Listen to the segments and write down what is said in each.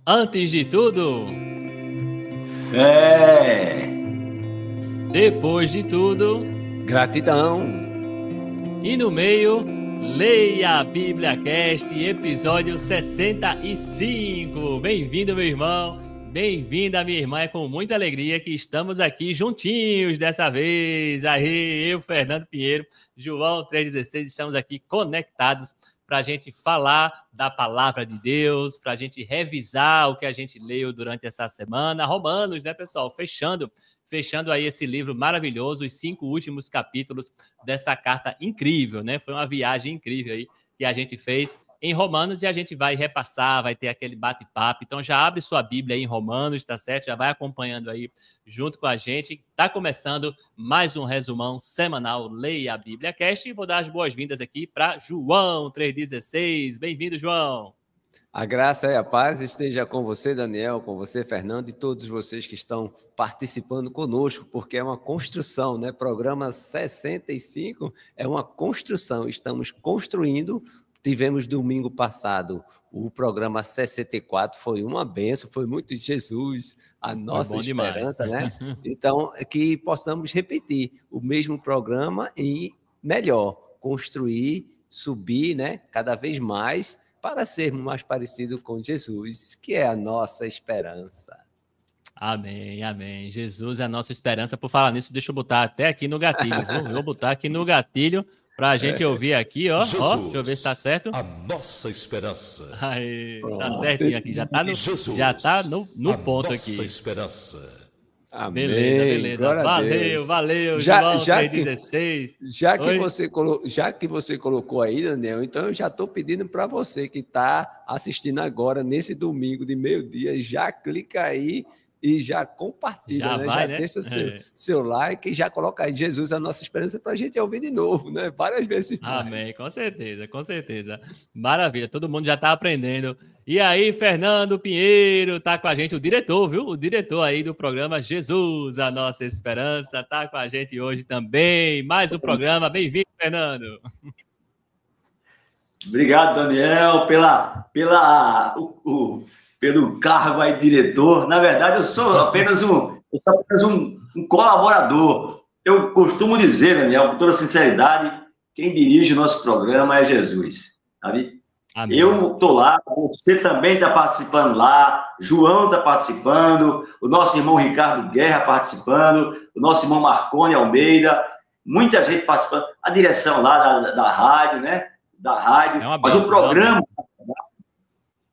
Antes de tudo, depois de tudo, gratidão. E no meio, leia a Bíblia Cast, episódio 65. Bem-vindo, meu irmão. Bem-vinda, minha irmã. É com muita alegria que estamos aqui juntinhos dessa vez. Aí, eu, Fernando Pinheiro, João 3,16, estamos aqui conectados para a gente falar da palavra de Deus, para a gente revisar o que a gente leu durante essa semana. Romanos, né, pessoal? Fechando aí esse livro maravilhoso, os 5 últimos capítulos dessa carta incrível, né? Foi uma viagem incrível aí que a gente fez em Romanos e a gente vai repassar, vai ter aquele bate-papo. Então já abre sua Bíblia aí em Romanos, tá certo? Já vai acompanhando aí junto com a gente. Tá começando mais um resumão semanal Leia a Bíblia Cast e vou dar as boas-vindas aqui para João 3,16. Bem-vindo, João. A graça e a paz esteja com você, Daniel, com você, Fernando, e todos vocês que estão participando conosco, porque é uma construção, né? Programa 65 é uma construção, estamos construindo. Tivemos domingo passado o programa 64, foi uma bênção, foi muito Jesus, a nossa esperança, né? Então, que possamos repetir o mesmo programa e melhor, construir, subir, né? Cada vez mais, para sermos mais parecidos com Jesus, que é a nossa esperança. Amém, amém. Jesus é a nossa esperança. Por falar nisso, deixa eu botar até aqui no gatilho, viu? Eu vou botar aqui no gatilho para a gente ouvir aqui, ó. Jesus, ó. Deixa eu ver se tá certo. A nossa esperança. Aí, tá certinho aqui. Já tá no ponto aqui. A nossa esperança. Amém. Beleza. Valeu, João 3,16. Já que você colocou aí, Daniel, então eu já estou pedindo para você que está assistindo agora, nesse domingo de meio-dia, já clica aí e já compartilha, já deixa seu like e já coloca aí Jesus, a nossa esperança, para a gente ouvir de novo, né? Várias vezes mais. Amém, com certeza. Maravilha, todo mundo já está aprendendo. E aí, Fernando Pinheiro tá com a gente, o diretor, viu? O diretor aí do programa Jesus, a nossa esperança, tá com a gente hoje também. Mais um programa, bem-vindo, Fernando. Obrigado, Daniel, pelo cargo aí, diretor. Na verdade, eu sou apenas um colaborador. Eu costumo dizer, Daniel, com toda sinceridade, quem dirige o nosso programa é Jesus, sabe? Amém. Eu estou lá, você também está participando lá, João está participando, o nosso irmão Ricardo Guerra participando, o nosso irmão Marconi Almeida, muita gente participando, a direção lá da rádio, né? Da rádio, mas o programa,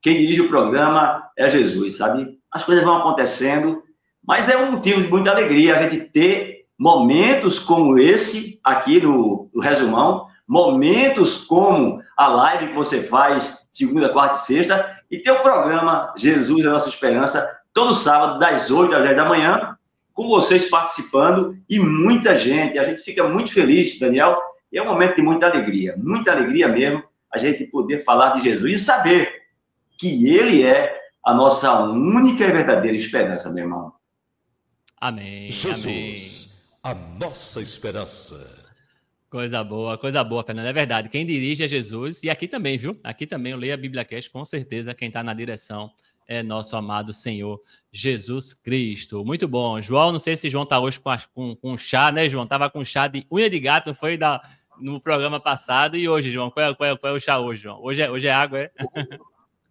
quem dirige o programa é Jesus, sabe? As coisas vão acontecendo, mas é um motivo de muita alegria a gente ter momentos como esse aqui no Resumão, momentos como a live que você faz segunda, quarta e sexta, e ter o programa Jesus, a nossa esperança, todo sábado, das 8 às 10 da manhã, com vocês participando e muita gente. A gente fica muito feliz, Daniel, e é um momento de muita alegria mesmo, a gente poder falar de Jesus e saber que ele é a nossa única e verdadeira esperança, meu irmão. Amém. Jesus, a nossa esperança. Coisa boa, Fernando. É verdade. Quem dirige é Jesus. E aqui também, viu? Aqui também eu leio a Bíblia Cast, com certeza quem está na direção é nosso amado Senhor Jesus Cristo. Muito bom. João, não sei se João está hoje com chá, né, João? Estava com chá de unha de gato, não foi no programa passado. E hoje, João? Qual é o chá hoje, João? Hoje é água, é?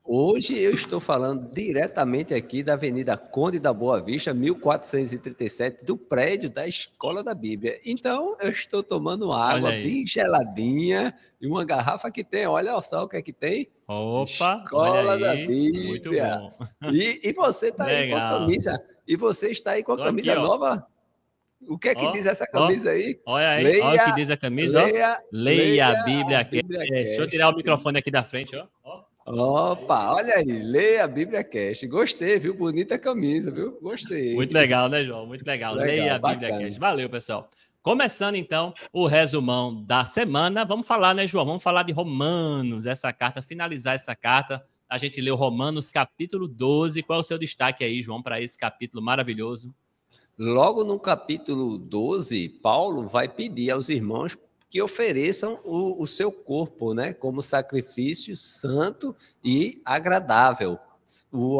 Hoje eu estou falando diretamente aqui da Avenida Conde da Boa Vista, 1437, do prédio da Escola da Bíblia. Então, eu estou tomando água bem geladinha e uma garrafa que tem, olha só o que é que tem. Opa, Escola da Bíblia. Muito bom. E você está aí com a camisa. E você está aí com a camisa nova. O que é que diz essa camisa aí? Olha aí, olha o que diz a camisa. Leia a Bíblia. Deixa eu tirar o microfone aqui da frente, ó. Opa, olha aí, leia a Bíblia Cast. Gostei, viu? Bonita camisa, viu? Gostei. Muito legal, né, João? Muito legal. Leia a Bíblia Cast. Valeu, pessoal. Começando, então, o resumão da semana. Vamos falar, né, João? Vamos falar de Romanos, essa carta, finalizar essa carta. A gente leu Romanos, capítulo 12. Qual é o seu destaque aí, João, para esse capítulo maravilhoso? Logo no capítulo 12, Paulo vai pedir aos irmãos que ofereçam o seu corpo, né, como sacrifício santo e agradável.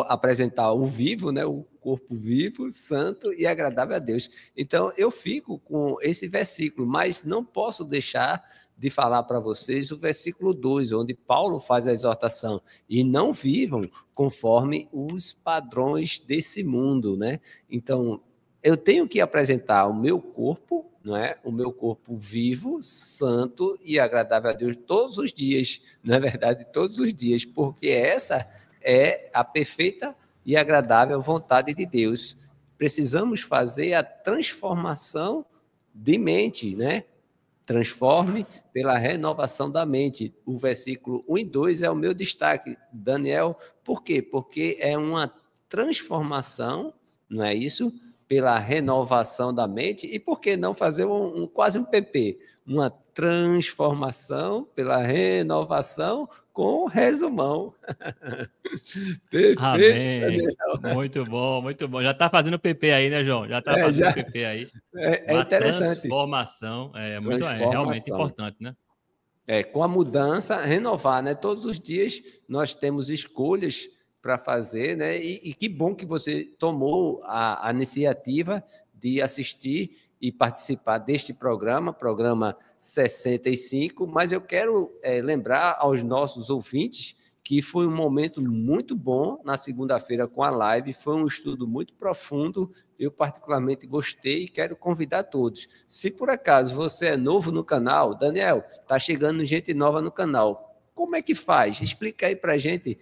Apresentar o vivo, né, o corpo vivo, santo e agradável a Deus. Então, eu fico com esse versículo, mas não posso deixar de falar para vocês o versículo 2, onde Paulo faz a exortação, e não vivam conforme os padrões desse mundo, né? Então, eu tenho que apresentar o meu corpo, não é? O meu corpo vivo, santo e agradável a Deus todos os dias, não é verdade? Todos os dias, porque essa é a perfeita e agradável vontade de Deus. Precisamos fazer a transformação de mente, né? Transforme pela renovação da mente. O versículo 1 e 2 é o meu destaque, Daniel. Por quê? Porque é uma transformação, não é isso? Pela renovação da mente. E por que não fazer quase um PP? Uma transformação pela renovação com resumão. Perfeito, Daniel. Muito bom, muito bom. Já está fazendo PP aí, né, João? Já está fazendo PP aí. É interessante. Transformação, realmente importante, né? Com a mudança, renovar, né? Todos os dias nós temos escolhas para fazer, né? E que bom que você tomou a iniciativa de assistir e participar deste programa 65, mas eu quero lembrar aos nossos ouvintes que foi um momento muito bom na segunda-feira com a live, foi um estudo muito profundo, eu particularmente gostei e quero convidar todos. Se por acaso você é novo no canal, Daniel, está chegando gente nova no canal, como é que faz? Explica aí para a gente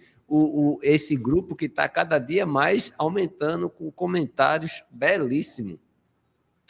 esse grupo que está cada dia mais aumentando com comentários belíssimos.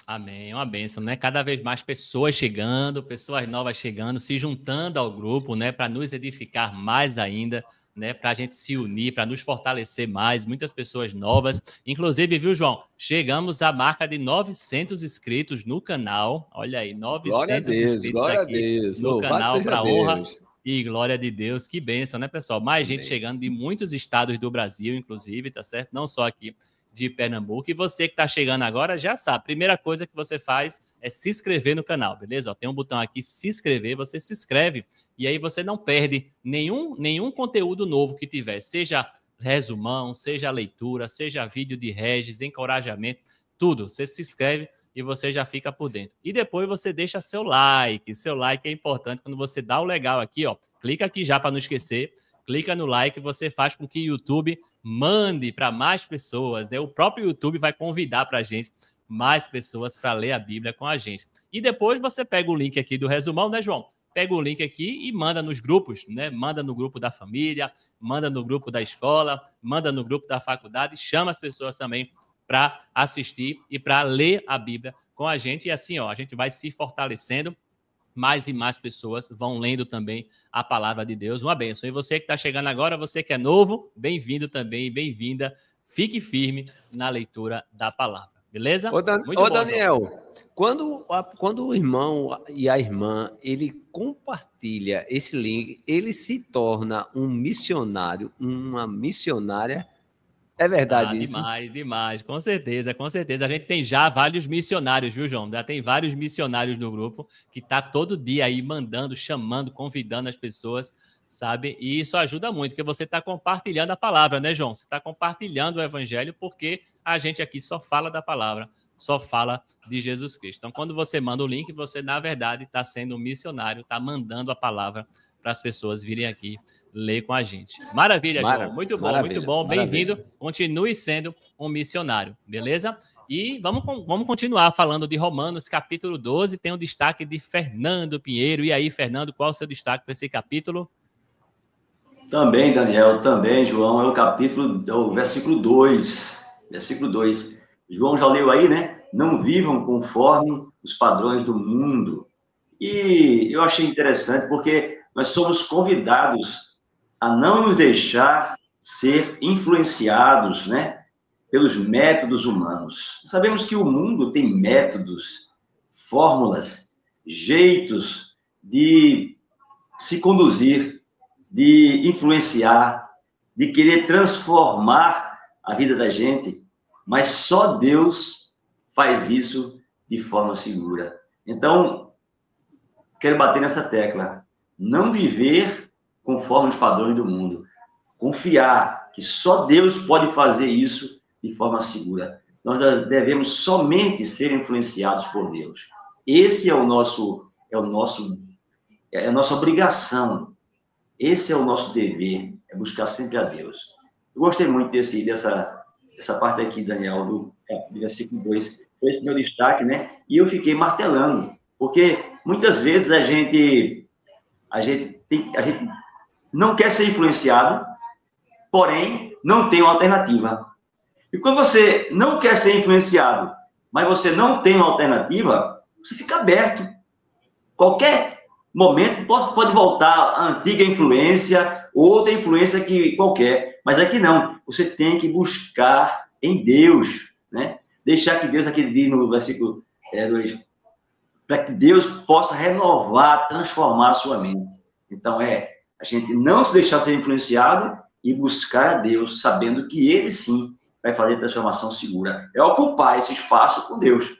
Amém, uma bênção, né? Cada vez mais pessoas chegando, pessoas novas chegando, se juntando ao grupo, né? Para nos edificar mais ainda, né? Para a gente se unir, para nos fortalecer mais, muitas pessoas novas. Inclusive, viu, João? Chegamos à marca de 900 inscritos no canal. Olha aí, 900 inscritos aqui no canal, para honra e glória de Deus. Que bênção, né, pessoal? Mais gente chegando de muitos estados do Brasil, inclusive, tá certo? Não só aqui de Pernambuco. E você que está chegando agora já sabe, a primeira coisa que você faz é se inscrever no canal, beleza? Ó, tem um botão aqui, se inscrever, você se inscreve e aí você não perde nenhum conteúdo novo que tiver, seja resumão, seja leitura, seja vídeo de Regis, encorajamento, tudo. Você se inscreve e você já fica por dentro. E depois você deixa seu like é importante. Quando você dá o legal aqui, ó, clica aqui já para não esquecer, clica no like, você faz com que o YouTube mande para mais pessoas, né? O próprio YouTube vai convidar para a gente mais pessoas para ler a Bíblia com a gente. E depois você pega o link aqui do resumão, né, João? Pega o link aqui e manda nos grupos, né? Manda no grupo da família, manda no grupo da escola, manda no grupo da faculdade, chama as pessoas também para assistir e para ler a Bíblia com a gente. E assim, ó, a gente vai se fortalecendo, mais e mais pessoas vão lendo também a palavra de Deus. Uma bênção. E você que está chegando agora, você que é novo, bem-vindo também, bem-vinda. Fique firme na leitura da palavra. Beleza? Muito bom, Daniel, quando o irmão e a irmã, ele compartilha esse link, ele se torna um missionário, uma missionária. É verdade isso? Demais. Com certeza. A gente tem já vários missionários, viu, João? Já tem vários missionários no grupo que tá todo dia aí mandando, chamando, convidando as pessoas, sabe? E isso ajuda muito, porque você está compartilhando a palavra, né, João? Você está compartilhando o evangelho, porque a gente aqui só fala da palavra, só fala de Jesus Cristo. Então, quando você manda o link, você, na verdade, está sendo um missionário, está mandando a palavra para as pessoas virem aqui ler com a gente. Maravilha, João. Muito bom. Bem-vindo. Continue sendo um missionário, beleza? E vamos continuar falando de Romanos, capítulo 12. Tem um destaque de Fernando Pinheiro. E aí, Fernando, qual é o seu destaque para esse capítulo? Também, Daniel, também, João, é o versículo 2. Versículo 2. João já leu aí, né? Não vivam conforme os padrões do mundo. E eu achei interessante porque nós somos convidados a não nos deixar ser influenciados, né, pelos métodos humanos. Sabemos que o mundo tem métodos, fórmulas, jeitos de se conduzir, de influenciar, de querer transformar a vida da gente, mas só Deus faz isso de forma segura. Então, quero bater nessa tecla. Não viver conforme os padrões do mundo. Confiar que só Deus pode fazer isso de forma segura. Nós devemos somente ser influenciados por Deus. Esse é a nossa obrigação. Esse é o nosso dever, é buscar sempre a Deus. Eu gostei muito dessa parte aqui, Daniel, do versículo 2. Foi esse meu destaque, né? E eu fiquei martelando, porque muitas vezes a gente não quer ser influenciado, porém não tem uma alternativa. E quando você não quer ser influenciado, mas você não tem uma alternativa, você fica aberto. Qualquer momento pode voltar a antiga influência, outra influência que qualquer. Mas aqui não. Você tem que buscar em Deus, né? Deixar que Deus, aquele dia no versículo 2, para que Deus possa renovar, transformar a sua mente. Então, a gente não se deixar ser influenciado e buscar a Deus, sabendo que Ele, sim, vai fazer transformação segura. É ocupar esse espaço com Deus.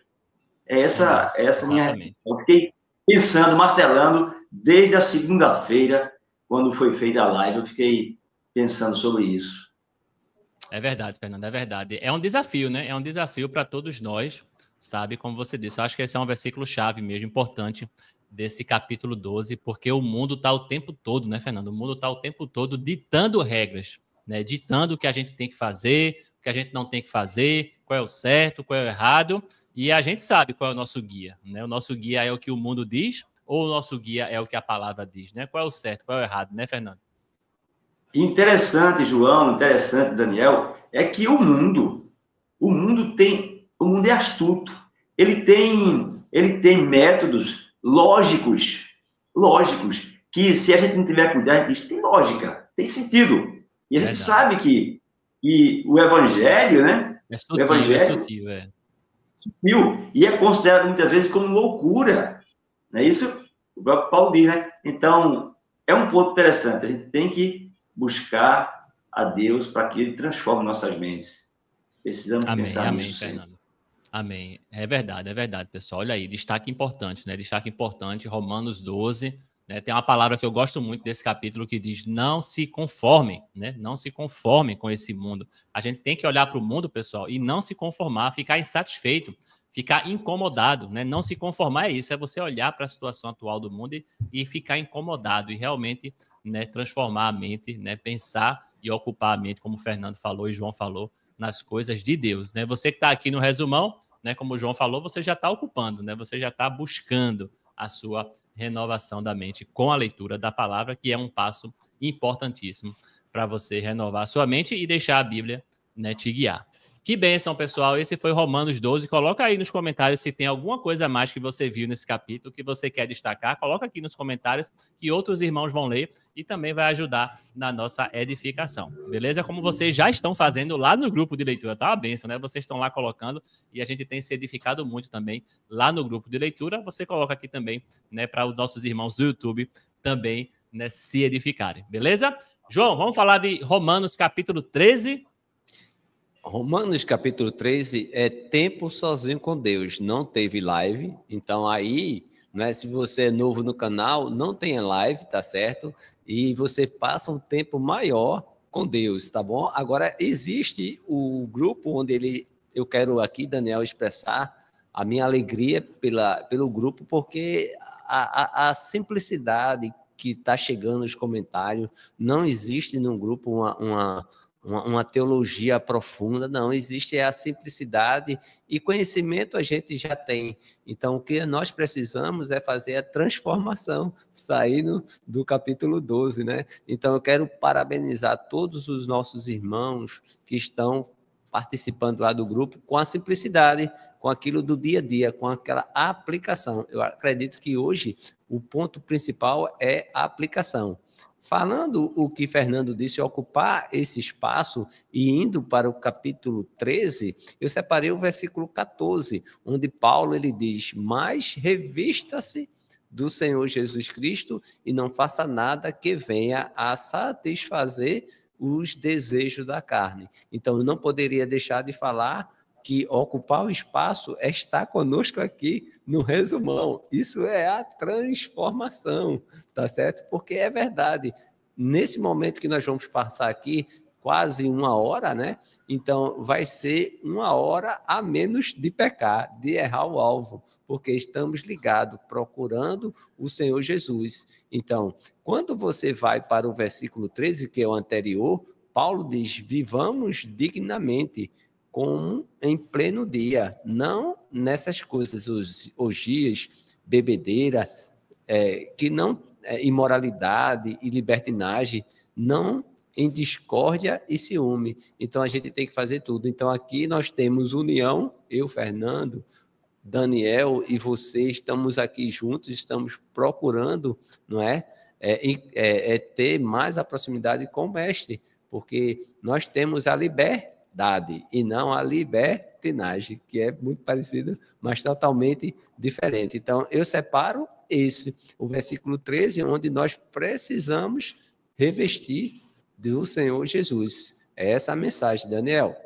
Essa minha... Eu fiquei pensando, martelando, desde a segunda-feira, quando foi feita a live, eu fiquei pensando sobre isso. É verdade, Fernando, é verdade. É um desafio, né? É um desafio para todos nós, sabe? Como você disse, eu acho que esse é um versículo-chave mesmo, importante, desse capítulo 12, porque o mundo está o tempo todo, né, Fernando? O mundo está o tempo todo ditando regras, né? Ditando o que a gente tem que fazer, o que a gente não tem que fazer, qual é o certo, qual é o errado, e a gente sabe qual é o nosso guia, né? O nosso guia é o que o mundo diz, ou o nosso guia é o que a palavra diz, né? Qual é o certo, qual é o errado, né, Fernando? Interessante, João, interessante, Daniel, é que o mundo é astuto. Ele tem métodos lógicos, que se a gente não tiver cuidado, a gente tem lógica, tem sentido. E a gente sabe que o evangelho, né? É sutil, sutil, e é considerado muitas vezes como loucura. Não é isso? O próprio Paulo diz, né? Então, é um ponto interessante. A gente tem que buscar a Deus para que Ele transforme nossas mentes. Precisamos pensar nisso, Fernando. Amém. É verdade, pessoal. Olha aí, destaque importante, né? Destaque importante, Romanos 12, né? Tem uma palavra que eu gosto muito desse capítulo que diz: não se conformem, né? Não se conformem com esse mundo. A gente tem que olhar para o mundo, pessoal, e não se conformar, ficar insatisfeito, ficar incomodado, né? Não se conformar é isso, é você olhar para a situação atual do mundo e ficar incomodado e realmente, né, transformar a mente, né? Pensar e ocupar a mente, como o Fernando falou e João falou, nas coisas de Deus, né? Você que está aqui no resumão, né? Como o João falou, você já está ocupando, né? Você já está buscando a sua renovação da mente com a leitura da palavra, que é um passo importantíssimo para você renovar a sua mente e deixar a Bíblia, né, te guiar. Que bênção, pessoal. Esse foi Romanos 12. Coloca aí nos comentários se tem alguma coisa a mais que você viu nesse capítulo, que você quer destacar. Coloca aqui nos comentários que outros irmãos vão ler e também vai ajudar na nossa edificação. Beleza? Como vocês já estão fazendo lá no grupo de leitura. Tá uma bênção, né? Vocês estão lá colocando e a gente tem se edificado muito também lá no grupo de leitura. Você coloca aqui também, né, para os nossos irmãos do YouTube também, né, se edificarem. Beleza? João, vamos falar de Romanos capítulo 13. Romanos capítulo 13 é tempo sozinho com Deus. Não teve live, então aí, né, se você é novo no canal, não tem live, tá certo? E você passa um tempo maior com Deus, tá bom? Agora, existe o grupo onde eu quero aqui, Daniel, expressar a minha alegria pelo grupo, porque a simplicidade que está chegando nos comentários, não existe num grupo uma teologia profunda, não, existe a simplicidade e conhecimento a gente já tem. Então, o que nós precisamos é fazer a transformação, saindo do capítulo 12, né? Então, eu quero parabenizar todos os nossos irmãos que estão participando lá do grupo com a simplicidade, com aquilo do dia a dia, com aquela aplicação. Eu acredito que hoje o ponto principal é a aplicação. Falando o que Fernando disse, ocupar esse espaço e indo para o capítulo 13, eu separei o versículo 14, onde Paulo ele diz: mas revista-se do Senhor Jesus Cristo e não faça nada que venha a satisfazer os desejos da carne. Então, eu não poderia deixar de falar que ocupar o espaço é estar conosco aqui no resumão. Isso é a transformação, tá certo? Porque é verdade. Nesse momento que nós vamos passar aqui, quase 1 hora, né? Então, vai ser 1 hora a menos de pecar, de errar o alvo, porque estamos ligados, procurando o Senhor Jesus. Então, quando você vai para o versículo 13, que é o anterior, Paulo diz, vivamos dignamente, como em pleno dia, não nessas coisas, orgias, bebedeira, que não, imoralidade e libertinagem, não em discórdia e ciúme. Então, a gente tem que fazer tudo. Então, aqui nós temos união, eu, Fernando, Daniel e você, estamos aqui juntos, estamos procurando, não é? Ter mais a proximidade com o mestre, porque nós temos a liberdade e não a libertinagem, que é muito parecido, mas totalmente diferente. Então, eu separo o versículo 13, onde nós precisamos revestir do Senhor Jesus. É essa a mensagem, Daniel.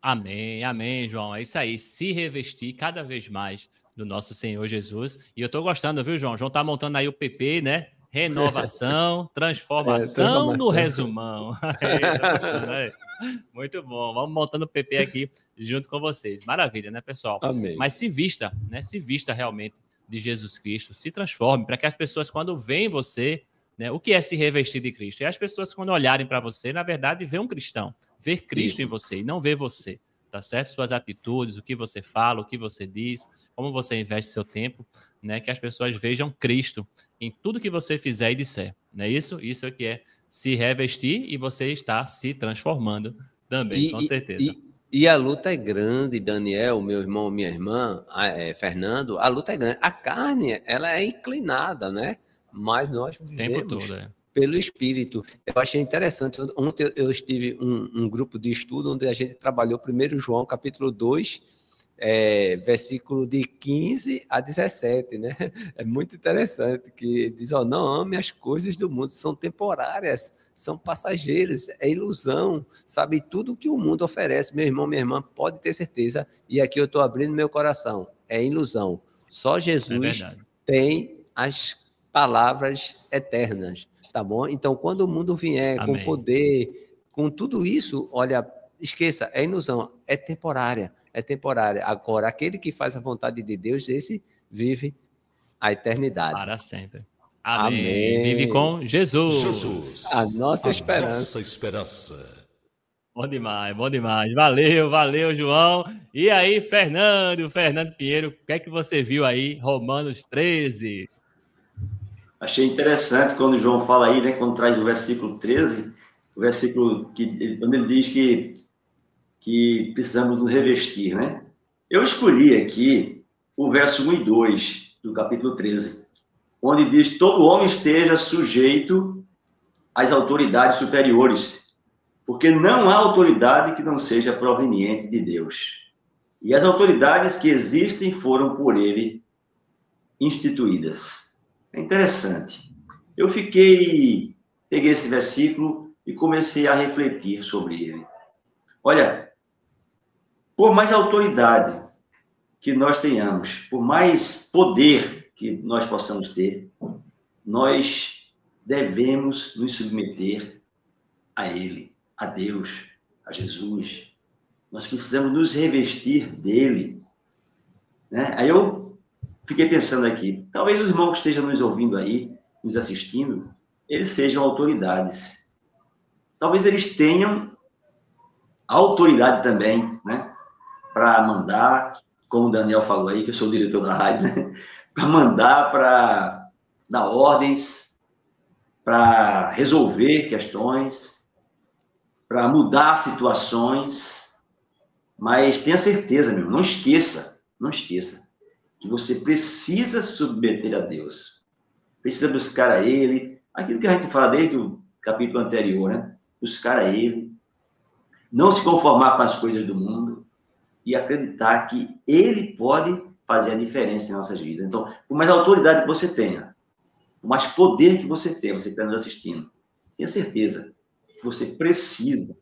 Amém, amém, João. É isso aí, se revestir cada vez mais do nosso Senhor Jesus. E eu estou gostando, viu, João? João está montando aí o PP, né? Renovação, transformação no resumão. Muito bom. Vamos montando o PP aqui junto com vocês. Maravilha, né, pessoal? Amém. Mas se vista, né? Se vista realmente de Jesus Cristo, se transforme, para que as pessoas, quando veem você, né, o que é se revestir de Cristo? E as pessoas, quando olharem para você, na verdade, vê um cristão, ver Cristo em você e não ver você, tá certo? Suas atitudes, o que você fala, o que você diz, como você investe seu tempo, né? Que as pessoas vejam Cristo em tudo que você fizer e disser, não é isso? Isso é que é se revestir e você está se transformando também, com certeza. E a luta é grande, Daniel, meu irmão, minha irmã, Fernando, a luta é grande. A carne, ela é inclinada, né? Mas nós vivemos pelo Espírito. Eu achei interessante. Ontem eu estive um grupo de estudo onde a gente trabalhou 1 João, capítulo 2, versículo de 15 a 17, né? É muito interessante, que diz, não ame as coisas do mundo, são temporárias, são passageiras, é ilusão, sabe? Tudo que o mundo oferece, meu irmão, minha irmã, pode ter certeza, e aqui eu estou abrindo meu coração, é ilusão. Só Jesus tem as palavras eternas, tá bom? Então, quando o mundo vier com poder, com tudo isso, olha, esqueça, é ilusão, é temporária. Agora, aquele que faz a vontade de Deus, esse vive a eternidade. Para sempre. Amém. Vive com Jesus. A nossa esperança. Nossa esperança. Bom demais, bom demais. Valeu, João. E aí, Fernando Pinheiro, o que é que você viu aí, Romanos 13? Achei interessante quando o João fala aí, né, quando traz o versículo 13, o versículo quando ele diz que precisamos nos revestir, né? Eu escolhi aqui o verso 1 e 2 do capítulo 13, onde diz: todo homem esteja sujeito às autoridades superiores, porque não há autoridade que não seja proveniente de Deus. E as autoridades que existem foram por ele instituídas. É interessante. Eu peguei esse versículo e comecei a refletir sobre ele. Olha, por mais autoridade que nós tenhamos, por mais poder que nós possamos ter, nós devemos nos submeter a Ele, a Deus, a Jesus. Nós precisamos nos revestir dele, né? Aí eu fiquei pensando aqui, talvez os irmãos que estejam nos ouvindo aí, nos assistindo, eles sejam autoridades. Talvez eles tenham autoridade também, né? Para mandar, como o Daniel falou aí, que eu sou o diretor da rádio, né? Para mandar, para dar ordens, para resolver questões, para mudar situações. Mas tenha certeza, meu, não esqueça que você precisa se submeter a Deus. Precisa buscar a Ele. Aquilo que a gente fala desde o capítulo anterior, né? Buscar a Ele. Não se conformar com as coisas do mundo e acreditar que Ele pode fazer a diferença em nossas vidas. Então, por mais autoridade que você tenha, por mais poder que você tenha, você que está nos assistindo, tenha certeza que você precisa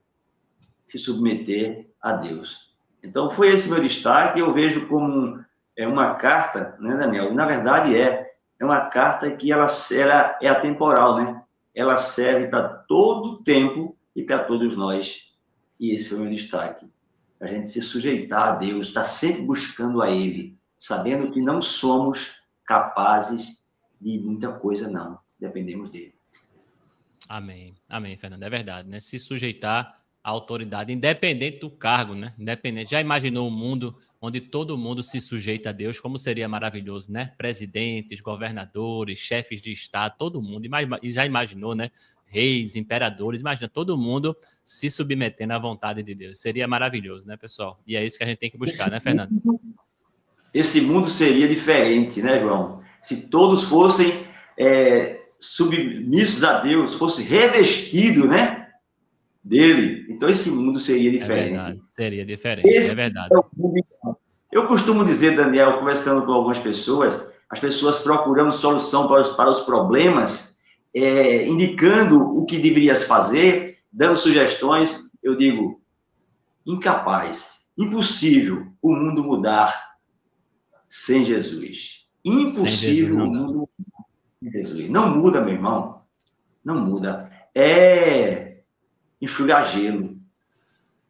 se submeter a Deus. Então, foi esse meu destaque. Eu vejo como uma carta, né, Daniel? Na verdade, é uma carta que ela é atemporal, né? Ela serve para todo o tempo e para todos nós. E esse foi o meu destaque. A gente se sujeitar a Deus, estar sempre buscando a Ele, sabendo que não somos capazes de muita coisa, não. Dependemos dele. Amém. Amém, Fernando. É verdade, né? Se sujeitar à autoridade, independente do cargo, né? Independente. Já imaginou um mundo onde todo mundo se sujeita a Deus? Como seria maravilhoso, né? Presidentes, governadores, chefes de Estado, todo mundo. E já imaginou, né? Reis, imperadores, imagina todo mundo se submetendo à vontade de Deus. Seria maravilhoso, né, pessoal? E é isso que a gente tem que buscar, né, Fernando? Esse mundo seria diferente, né, João? Se todos fossem submissos a Deus, fosse revestido, né, dele. Então esse mundo seria diferente. É verdade, seria diferente, é verdade. Eu costumo dizer, Daniel, conversando com algumas pessoas, as pessoas procurando solução para os problemas, indicando o que deverias fazer, dando sugestões. Eu digo, incapaz, impossível o mundo mudar sem Jesus. Impossível o mundo mudar sem Jesus. Não muda, meu irmão. Não muda. É enxugar gelo.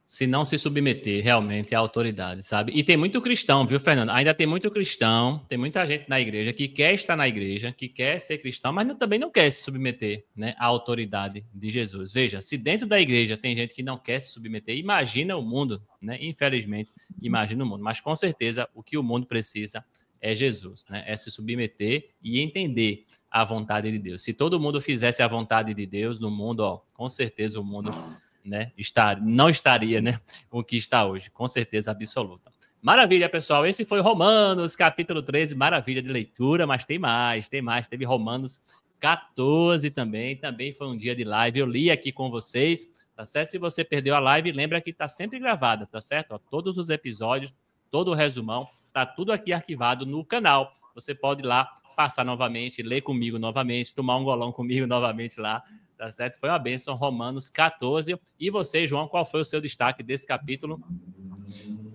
Se não se submeter realmente à autoridade, sabe? E tem muito cristão, viu, Fernando? Ainda tem muito cristão, tem muita gente na igreja que quer estar na igreja, que quer ser cristão, mas também não quer se submeter, né, à autoridade de Jesus. Veja, se dentro da igreja tem gente que não quer se submeter, imagina o mundo, né? Infelizmente, imagina o mundo. Mas com certeza o que o mundo precisa é Jesus, né? É se submeter e entender a vontade de Deus. Se todo mundo fizesse a vontade de Deus no mundo, ó, com certeza o mundo, né, não estaria, né, o que está hoje, com certeza absoluta. Maravilha, pessoal. Esse foi Romanos, capítulo 13, maravilha de leitura, mas tem mais. Teve Romanos 14 também foi um dia de live. Eu li aqui com vocês, tá certo? Se você perdeu a live, lembra que tá sempre gravada, tá certo? Ó, todos os episódios, todo o resumão, tá tudo aqui arquivado no canal. Você pode ir lá, passar novamente, ler comigo novamente, tomar um golão comigo novamente lá, tá certo? Foi uma bênção, Romanos 14. E você, João, qual foi o seu destaque desse capítulo?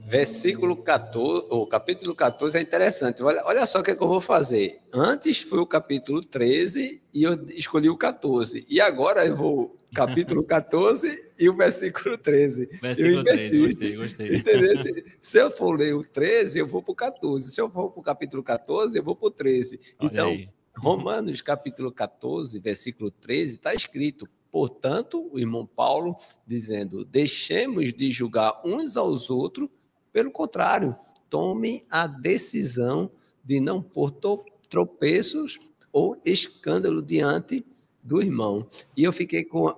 Versículo 14, o capítulo 14 é interessante. Olha só o que é que eu vou fazer. Antes foi o capítulo 13 e eu escolhi o 14. E agora eu vou capítulo 14 e o versículo 13. Versículo 13, gostei. Entendeu? Se eu for ler o 13, eu vou para o 14. Se eu for para o capítulo 14, eu vou para o 13. Olha então, aí. Romanos capítulo 14, versículo 13, está escrito: portanto, o irmão Paulo dizendo, deixemos de julgar uns aos outros, pelo contrário, tome a decisão de não pôr tropeços ou escândalo diante do irmão. E eu fiquei com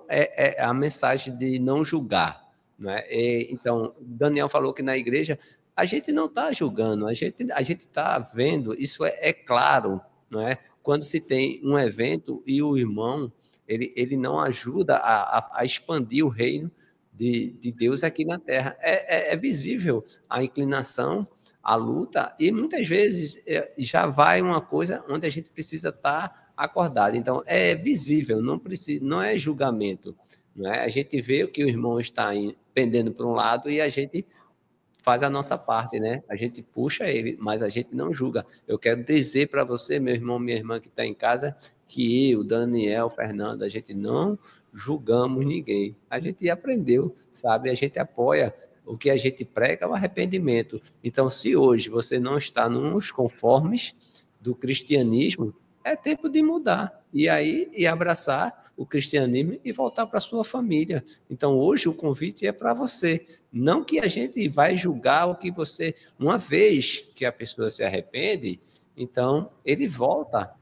a mensagem de não julgar. Não é? Então, Daniel falou que na igreja a gente não está julgando, a gente está vendo, isso é claro, não é? Quando se tem um evento e o irmão ele não ajuda a expandir o reino de Deus aqui na Terra. É visível a inclinação, a luta, e muitas vezes já vai uma coisa onde a gente precisa estar acordado. Então, é visível, não é julgamento. Não é? A gente vê que o irmão está pendendo para um lado e a gente faz a nossa parte, né? A gente puxa ele, mas a gente não julga. Eu quero dizer para você, meu irmão, minha irmã que está em casa, que eu, Daniel, Fernando, a gente não julgamos ninguém. A gente aprendeu, sabe? A gente apoia. O que a gente prega é o arrependimento. Então, se hoje você não está nos conformes do cristianismo, é tempo de mudar. E abraçar o cristianismo e voltar para a sua família. Então, hoje o convite é para você. Não que a gente vai julgar o que você... Uma vez que a pessoa se arrepende, então ele volta.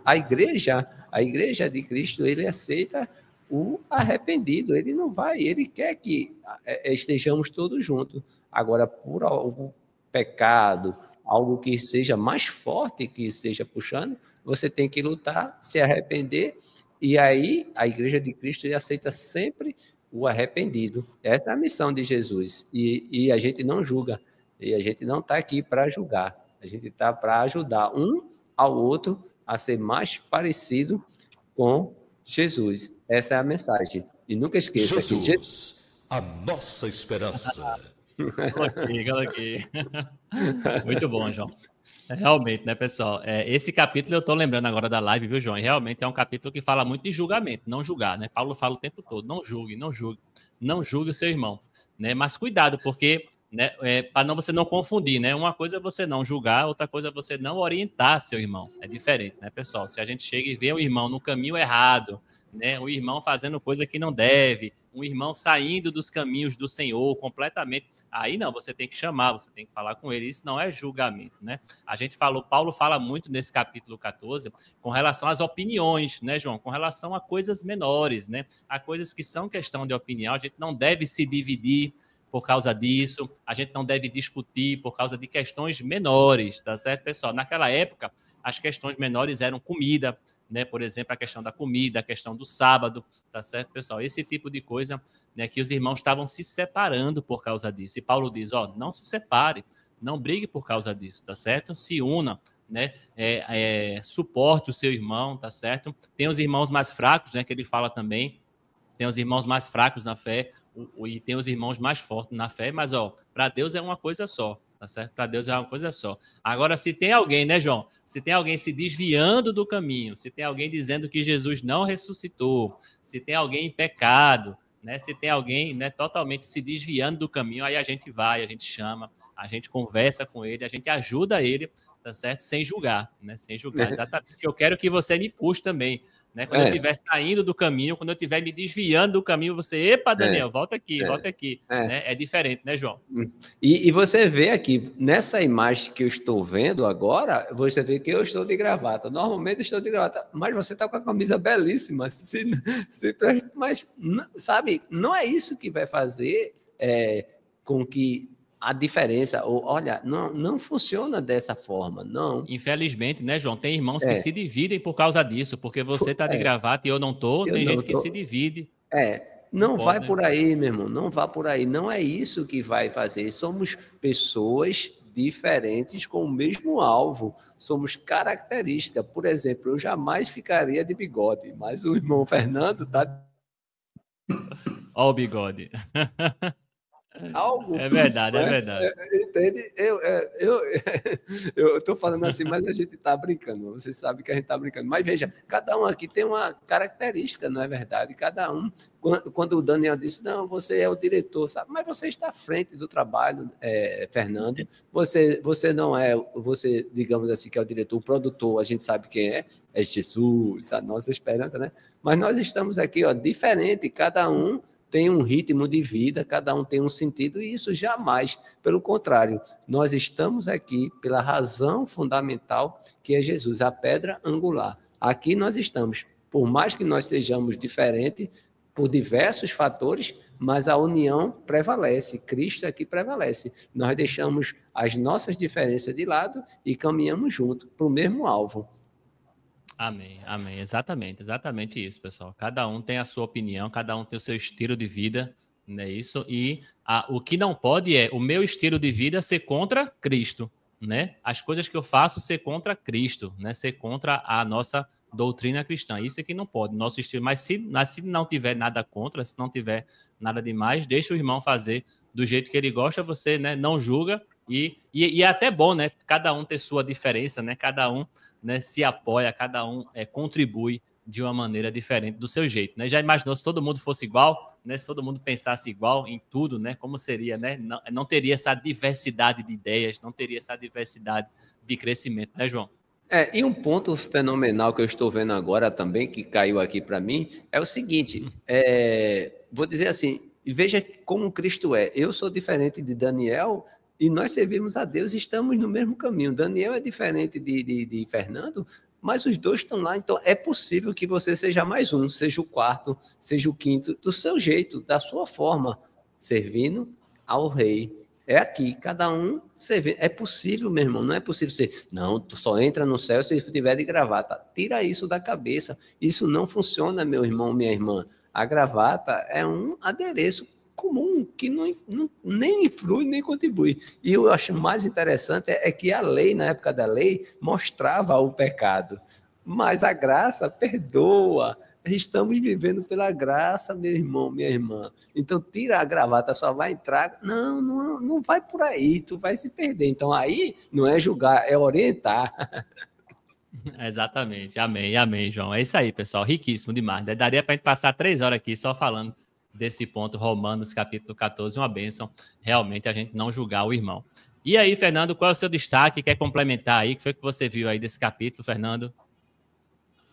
A igreja de Cristo, ele aceita o arrependido. Ele não vai, ele quer que estejamos todos juntos. Agora, por algum pecado, algo que seja mais forte, que esteja puxando, você tem que lutar, se arrepender. E aí, a igreja de Cristo aceita sempre o arrependido. Essa é a missão de Jesus. E a gente não julga. E a gente não está aqui para julgar. A gente está para ajudar um ao outro a ser mais parecido com Jesus. Essa é a mensagem. E nunca esqueça Jesus, que Jesus... a nossa esperança. Coloquei. Muito bom, João. Realmente, né, pessoal? Esse capítulo eu estou lembrando agora da live, viu, João? Realmente é um capítulo que fala muito de julgamento, não julgar, né? Paulo fala o tempo todo, não julgue, não julgue, não julgue o seu irmão, né? Mas cuidado, porque, né, para você não confundir, né? Uma coisa é você não julgar, outra coisa é você não orientar seu irmão. É diferente, né, pessoal? Se a gente chega e vê o irmão no caminho errado, né? O irmão fazendo coisa que não deve, um irmão saindo dos caminhos do Senhor completamente, aí não, você tem que chamar, você tem que falar com ele, isso não é julgamento, né? Paulo fala muito nesse capítulo 14 com relação às opiniões, né, João? Com relação a coisas menores, né? A coisas que são questão de opinião, a gente não deve se dividir por causa disso, a gente não deve discutir por causa de questões menores, tá certo, pessoal? Naquela época, as questões menores eram comida, né? Por exemplo, a questão da comida, a questão do sábado, tá certo, pessoal? Esse tipo de coisa, né, que os irmãos estavam se separando por causa disso. E Paulo diz, não se separe, não brigue por causa disso, tá certo? Se una, né? Suporte o seu irmão, tá certo? Tem os irmãos mais fracos, né, que ele fala também, tem os irmãos mais fracos na fé e tem os irmãos mais fortes na fé, mas, para Deus é uma coisa só, tá certo? Para Deus é uma coisa só. Agora, se tem alguém, né, João? Se tem alguém se desviando do caminho, se tem alguém dizendo que Jesus não ressuscitou, se tem alguém em pecado, né? Se tem alguém, né, totalmente se desviando do caminho, aí a gente vai, a gente chama, a gente conversa com ele, a gente ajuda ele, tá certo? Sem julgar, né? Sem julgar. Exatamente. Eu quero que você me puxe também, né? Quando eu estiver saindo do caminho, quando eu estiver me desviando do caminho, você, epa, Daniel, volta aqui. Né? É diferente, né, João? E você vê aqui, nessa imagem que eu estou vendo agora, você vê que eu estou de gravata. Normalmente eu estou de gravata, mas você está com a camisa belíssima. Mas, sabe, não é isso que vai fazer com que a diferença, olha, não funciona dessa forma, não. Infelizmente, né, João? Tem irmãos que se dividem por causa disso, porque você está de gravata e eu não estou, tem gente que se divide. Não vai por aí, meu irmão, não vá por aí, não é isso que vai fazer. Somos pessoas diferentes com o mesmo alvo, somos características. Por exemplo, eu jamais ficaria de bigode, mas o irmão Fernando tá... Ó o bigode. Algo, é verdade. Entende? Eu estou falando assim, mas a gente está brincando. Você sabe que a gente está brincando. Mas veja, cada um aqui tem uma característica, não é verdade? Cada um. Quando o Daniel disse, não, você é o diretor, sabe? Mas você está à frente do trabalho, Fernando. Você não é, você, digamos assim, que é o diretor, o produtor, a gente sabe quem é Jesus, a nossa esperança, né? Mas nós estamos aqui, diferente, cada um tem um ritmo de vida, cada um tem um sentido, e isso jamais, pelo contrário, nós estamos aqui pela razão fundamental que é Jesus, a pedra angular. Aqui nós estamos, por mais que nós sejamos diferentes por diversos fatores, mas a união prevalece, Cristo aqui prevalece. Nós deixamos as nossas diferenças de lado e caminhamos juntos para o mesmo alvo. Amém. Exatamente isso, pessoal. Cada um tem a sua opinião, cada um tem o seu estilo de vida, né? Isso. E o que não pode é o meu estilo de vida ser contra Cristo, né? As coisas que eu faço ser contra Cristo, né? Ser contra a nossa doutrina cristã. Isso é que não pode, nosso estilo. Mas se não tiver nada contra, se não tiver nada demais, deixa o irmão fazer do jeito que ele gosta, você, né, não julga. E é até bom, né? Cada um ter sua diferença, né? Cada um, né, se apoia, cada um contribui de uma maneira diferente do seu jeito, né? Já imaginou se todo mundo fosse igual, né? Se todo mundo pensasse igual em tudo, né? Como seria, né? Não teria essa diversidade de ideias, não teria essa diversidade de crescimento, né, João? E um ponto fenomenal que eu estou vendo agora também, que caiu aqui para mim, é o seguinte, vou dizer assim, veja como Cristo é. Eu sou diferente de Daniel, e nós servimos a Deus e estamos no mesmo caminho. Daniel é diferente de Fernando, mas os dois estão lá. Então, é possível que você seja mais um, seja o quarto, seja o quinto, do seu jeito, da sua forma, servindo ao rei. É aqui, cada um servindo. É possível, meu irmão, não é possível ser... Não, tu só entra no céu se tiver de gravata. Tira isso da cabeça. Isso não funciona, meu irmão, minha irmã. A gravata é um adereço comum, que nem influi, nem contribui. E eu acho mais interessante é que a lei, na época da lei, mostrava o pecado. Mas a graça perdoa, Estamos vivendo pela graça, meu irmão, minha irmã. Então, tira a gravata, só vai entrar. Não vai por aí, tu vai se perder. Então, aí não é julgar, é orientar. Exatamente. Amém, João. É isso aí, pessoal. Riquíssimo demais. Daria para a gente passar 3 horas aqui só falando desse ponto, Romanos, capítulo 14, uma bênção. Realmente, a gente não julgar o irmão. E aí, Fernando, qual é o seu destaque? Quer complementar aí? O que foi que você viu aí desse capítulo, Fernando?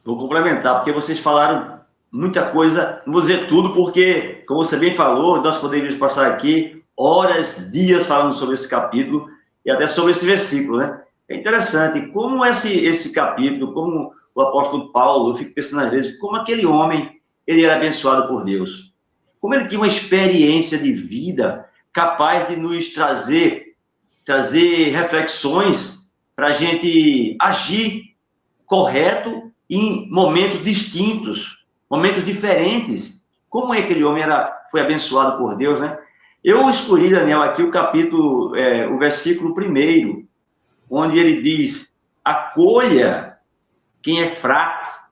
Vou complementar, porque vocês falaram muita coisa. Não vou dizer tudo, porque, como você bem falou, nós poderíamos passar aqui horas, dias falando sobre esse capítulo e até sobre esse versículo, né? É interessante como esse capítulo, como o apóstolo Paulo, eu fico pensando às vezes, como aquele homem, ele era abençoado por Deus. Como ele tinha uma experiência de vida capaz de nos trazer reflexões para a gente agir correto em momentos distintos, momentos diferentes. Como é que aquele homem foi abençoado por Deus, né? Eu escolhi, Daniel, aqui o capítulo, o versículo 1, onde ele diz: acolha quem é fraco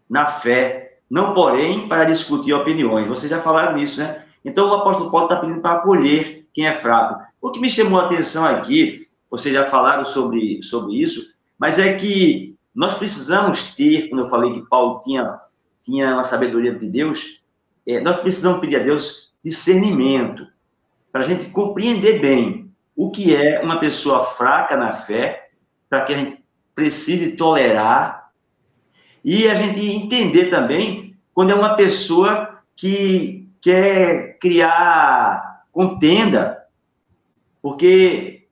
na fé, não porém para discutir opiniões. Vocês já falaram nisso, né? Então o apóstolo Paulo está pedindo para acolher quem é fraco. O que me chamou a atenção aqui, vocês já falaram sobre isso, mas é que nós precisamos ter, quando eu falei que Paulo tinha uma sabedoria de Deus, nós precisamos pedir a Deus discernimento, para a gente compreender bem o que é uma pessoa fraca na fé, para que a gente precise tolerar, e a gente entender também quando é uma pessoa que quer criar contenda, porque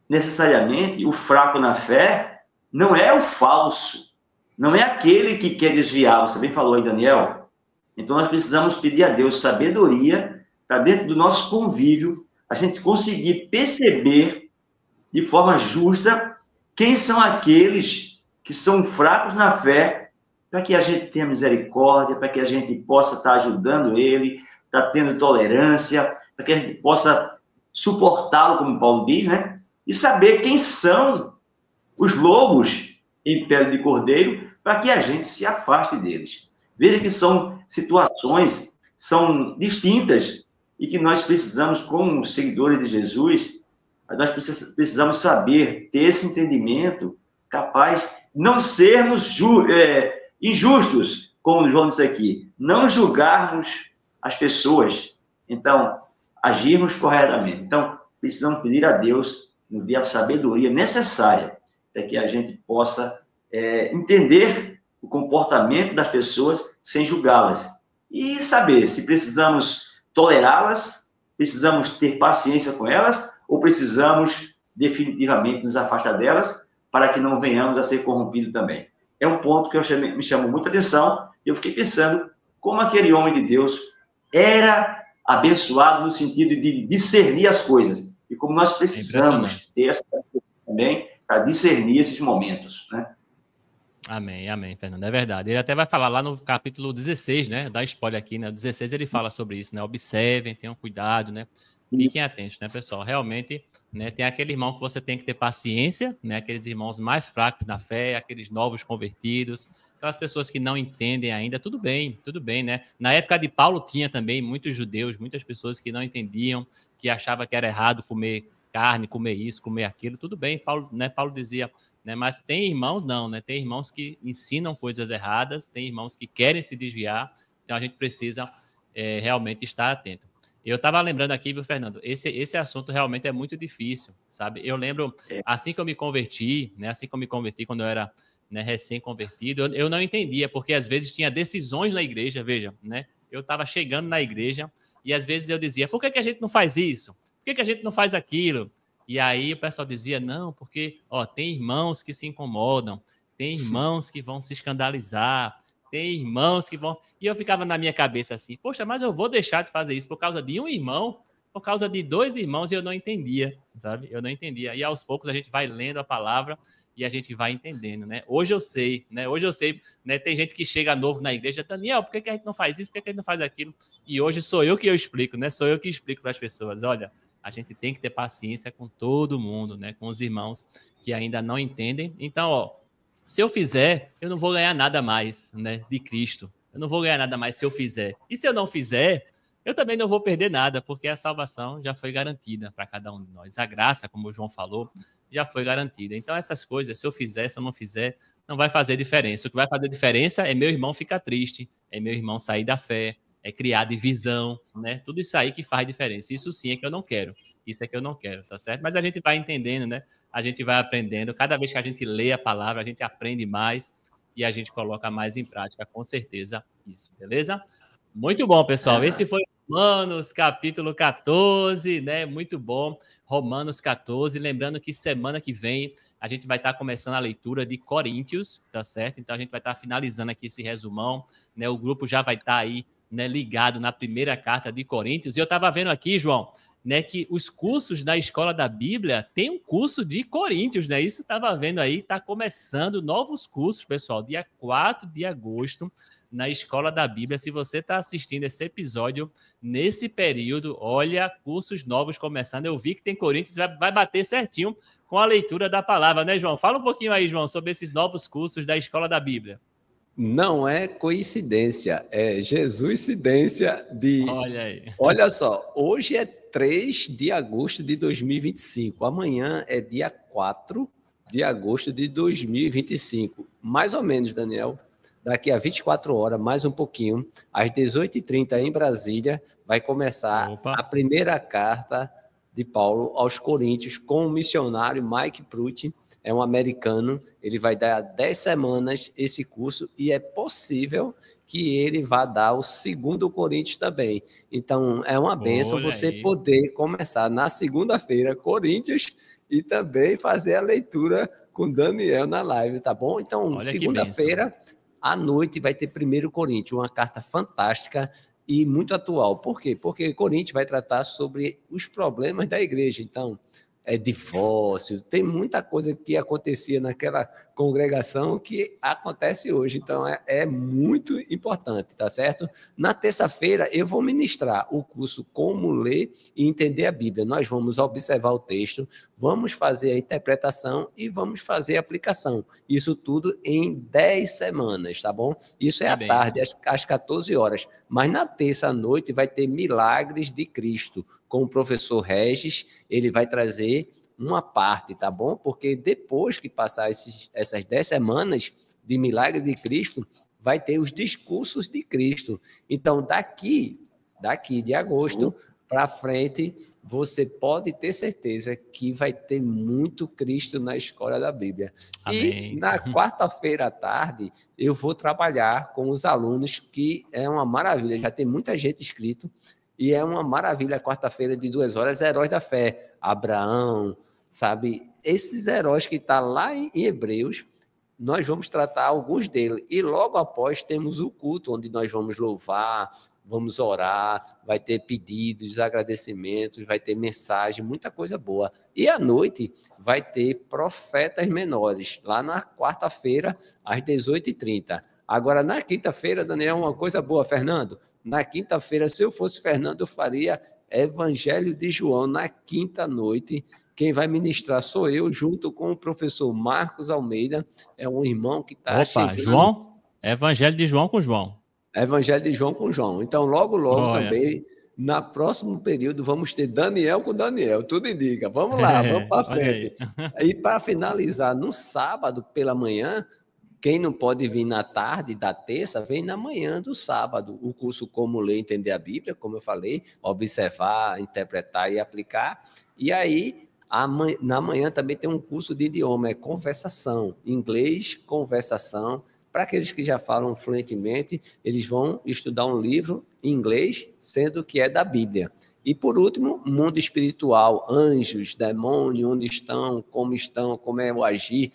necessariamente o fraco na fé não é o falso, não é aquele que quer desviar, você bem falou aí, Daniel. Então nós precisamos pedir a Deus sabedoria para dentro do nosso convívio a gente conseguir perceber de forma justa quem são aqueles que são fracos na fé, para que a gente tenha misericórdia, para que a gente possa estar ajudando ele, estar tendo tolerância, para que a gente possa suportá-lo, como Paulo diz, né? E saber quem são os lobos em pele de cordeiro, para que a gente se afaste deles. Veja que são situações, são distintas, e que nós precisamos, como seguidores de Jesus, nós precisamos saber, ter esse entendimento capaz de não sermos injustos, como João disse aqui, não julgarmos as pessoas, então, agirmos corretamente. Então, precisamos pedir a Deus, nos dê a sabedoria necessária para que a gente possa entender o comportamento das pessoas sem julgá-las e saber se precisamos tolerá-las, precisamos ter paciência com elas ou precisamos definitivamente nos afastar delas para que não venhamos a ser corrompidos também. É um ponto que me chamou muita atenção e eu fiquei pensando como aquele homem de Deus era abençoado no sentido de discernir as coisas e como nós precisamos ter essa também para discernir esses momentos, né? Amém, Fernando, é verdade. Ele até vai falar lá no capítulo 16, né? Dá spoiler aqui, né? 16 ele fala sobre isso, né? Observem, tenham cuidado, né? Fiquem atentos, né, pessoal? Realmente, né, tem aquele irmão que você tem que ter paciência, né? Aqueles irmãos mais fracos na fé, aqueles novos convertidos, aquelas pessoas que não entendem ainda, tudo bem, né? Na época de Paulo tinha também muitos judeus, muitas pessoas que não entendiam, que achavam que era errado comer carne, comer isso, comer aquilo, tudo bem, Paulo dizia, né, mas tem irmãos não, né, tem irmãos que ensinam coisas erradas, tem irmãos que querem se desviar, então a gente precisa realmente estar atento. Eu estava lembrando aqui, viu, Fernando, esse assunto realmente é muito difícil, sabe? Eu lembro, assim que eu me converti, quando eu era, né, recém-convertido, eu não entendia, porque às vezes tinha decisões na igreja, veja, né, eu estava chegando na igreja e às vezes eu dizia, por que a gente não faz isso? Por que a gente não faz aquilo? E aí o pessoal dizia, não, porque tem irmãos que se incomodam, tem irmãos que vão se escandalizar, tem irmãos que vão... E eu ficava na minha cabeça assim, poxa, mas eu vou deixar de fazer isso por causa de um irmão, por causa de 2 irmãos, e eu não entendia, sabe? Eu não entendia. E aos poucos a gente vai lendo a palavra e a gente vai entendendo, né? Hoje eu sei, né? Tem gente que chega novo na igreja, Daniel, por que a gente não faz isso? Por que a gente não faz aquilo? E hoje sou eu que explico, né? Sou eu que explico para as pessoas, olha, a gente tem que ter paciência com todo mundo, né? Com os irmãos que ainda não entendem. Então, Se eu fizer, eu não vou ganhar nada mais, né, de Cristo. Eu não vou ganhar nada mais se eu fizer. E se eu não fizer, eu também não vou perder nada, porque a salvação já foi garantida para cada um de nós. A graça, como o João falou, já foi garantida. Então, essas coisas, se eu fizer, se eu não fizer, não vai fazer diferença. O que vai fazer diferença é meu irmão ficar triste, é meu irmão sair da fé, é criar divisão, né? Tudo isso aí que faz diferença. Isso sim é que eu não quero. Isso é que eu não quero, tá certo? Mas a gente vai entendendo, né? A gente vai aprendendo. Cada vez que a gente lê a palavra, a gente aprende mais e a gente coloca mais em prática, com certeza, isso, beleza? Muito bom, pessoal. Esse foi Romanos, capítulo 14, né? Muito bom. Romanos 14. Lembrando que semana que vem a gente vai estar começando a leitura de Coríntios, tá certo? Então a gente vai estar finalizando aqui esse resumão, né? O grupo já vai estar aí, né, ligado na primeira carta de Coríntios. E eu estava vendo aqui, João, né, que os cursos da Escola da Bíblia tem um curso de Coríntios, né? Isso estava vendo aí, está começando novos cursos, pessoal, dia 4 de agosto, na Escola da Bíblia. Se você está assistindo esse episódio nesse período, olha, cursos novos começando. Eu vi que tem Coríntios, vai bater certinho com a leitura da palavra, né, João? Fala um pouquinho aí, João, sobre esses novos cursos da Escola da Bíblia. Não é coincidência, é Jesuscidência de... Olha aí. Olha só, hoje é 3 de agosto de 2025, amanhã é dia 4 de agosto de 2025. Mais ou menos, Daniel, daqui a 24 horas, mais um pouquinho, às 18h30 em Brasília, vai começar a primeira carta de Paulo aos Coríntios com o missionário Mike Pruitt. É um americano, ele vai dar 10 semanas esse curso e é possível que ele vá dar o 2º Coríntios também. Então, é uma bênção você poder começar na segunda-feira Coríntios e também fazer a leitura com Daniel na live, tá bom? Então, segunda-feira à noite vai ter 1º Coríntios, uma carta fantástica e muito atual. Por quê? Porque Coríntios vai tratar sobre os problemas da igreja. Então, é divórcio, tem muita coisa que acontecia naquela congregação que acontece hoje, então é muito importante, tá certo? Na terça-feira eu vou ministrar o curso Como Ler e Entender a Bíblia. Nós vamos observar o texto, vamos fazer a interpretação e vamos fazer a aplicação. Isso tudo em 10 semanas, tá bom? Isso é à tarde, às 14 horas. Mas na terça à noite vai ter Milagres de Cristo, com o professor Regis. Ele vai trazer uma parte, tá bom? Porque depois que passar essas 10 semanas de Milagre de Cristo, vai ter os discursos de Cristo. Então, daqui de agosto para frente, você pode ter certeza que vai ter muito Cristo na Escola da Bíblia. Amém. E na quarta-feira à tarde, eu vou trabalhar com os alunos, que é uma maravilha. Já tem muita gente inscrito. E é uma maravilha, quarta-feira de 2 horas, Heróis da Fé. Abraão, sabe? Esses heróis que estão lá em Hebreus, nós vamos tratar alguns deles. E logo após temos o culto, onde nós vamos louvar, vamos orar, vai ter pedidos, agradecimentos, vai ter mensagem, muita coisa boa. E à noite vai ter profetas menores, lá na quarta-feira, às 18h30. Agora, na quinta-feira, Daniel, uma coisa boa, Fernando. Na quinta-feira, se eu fosse Fernando, eu faria Evangelho de João na quinta noite. Quem vai ministrar sou eu, junto com o professor Marcos Almeida. É um irmão que está chegando. João? Evangelho de João com João. Evangelho de João com João. Então, logo também, no próximo período, vamos ter Daniel com Daniel. Tudo indica. Vamos lá, vamos para frente. E para finalizar, no sábado pela manhã, quem não pode vir na tarde da terça, vem na manhã do sábado. O curso Como Ler e Entender a Bíblia, como eu falei, observar, interpretar e aplicar. E aí, na manhã também tem um curso de idioma, é conversação, inglês, conversação. Para aqueles que já falam fluentemente, eles vão estudar um livro em inglês, sendo que é da Bíblia. E, por último, mundo espiritual, anjos, demônios, onde estão, como é o agir.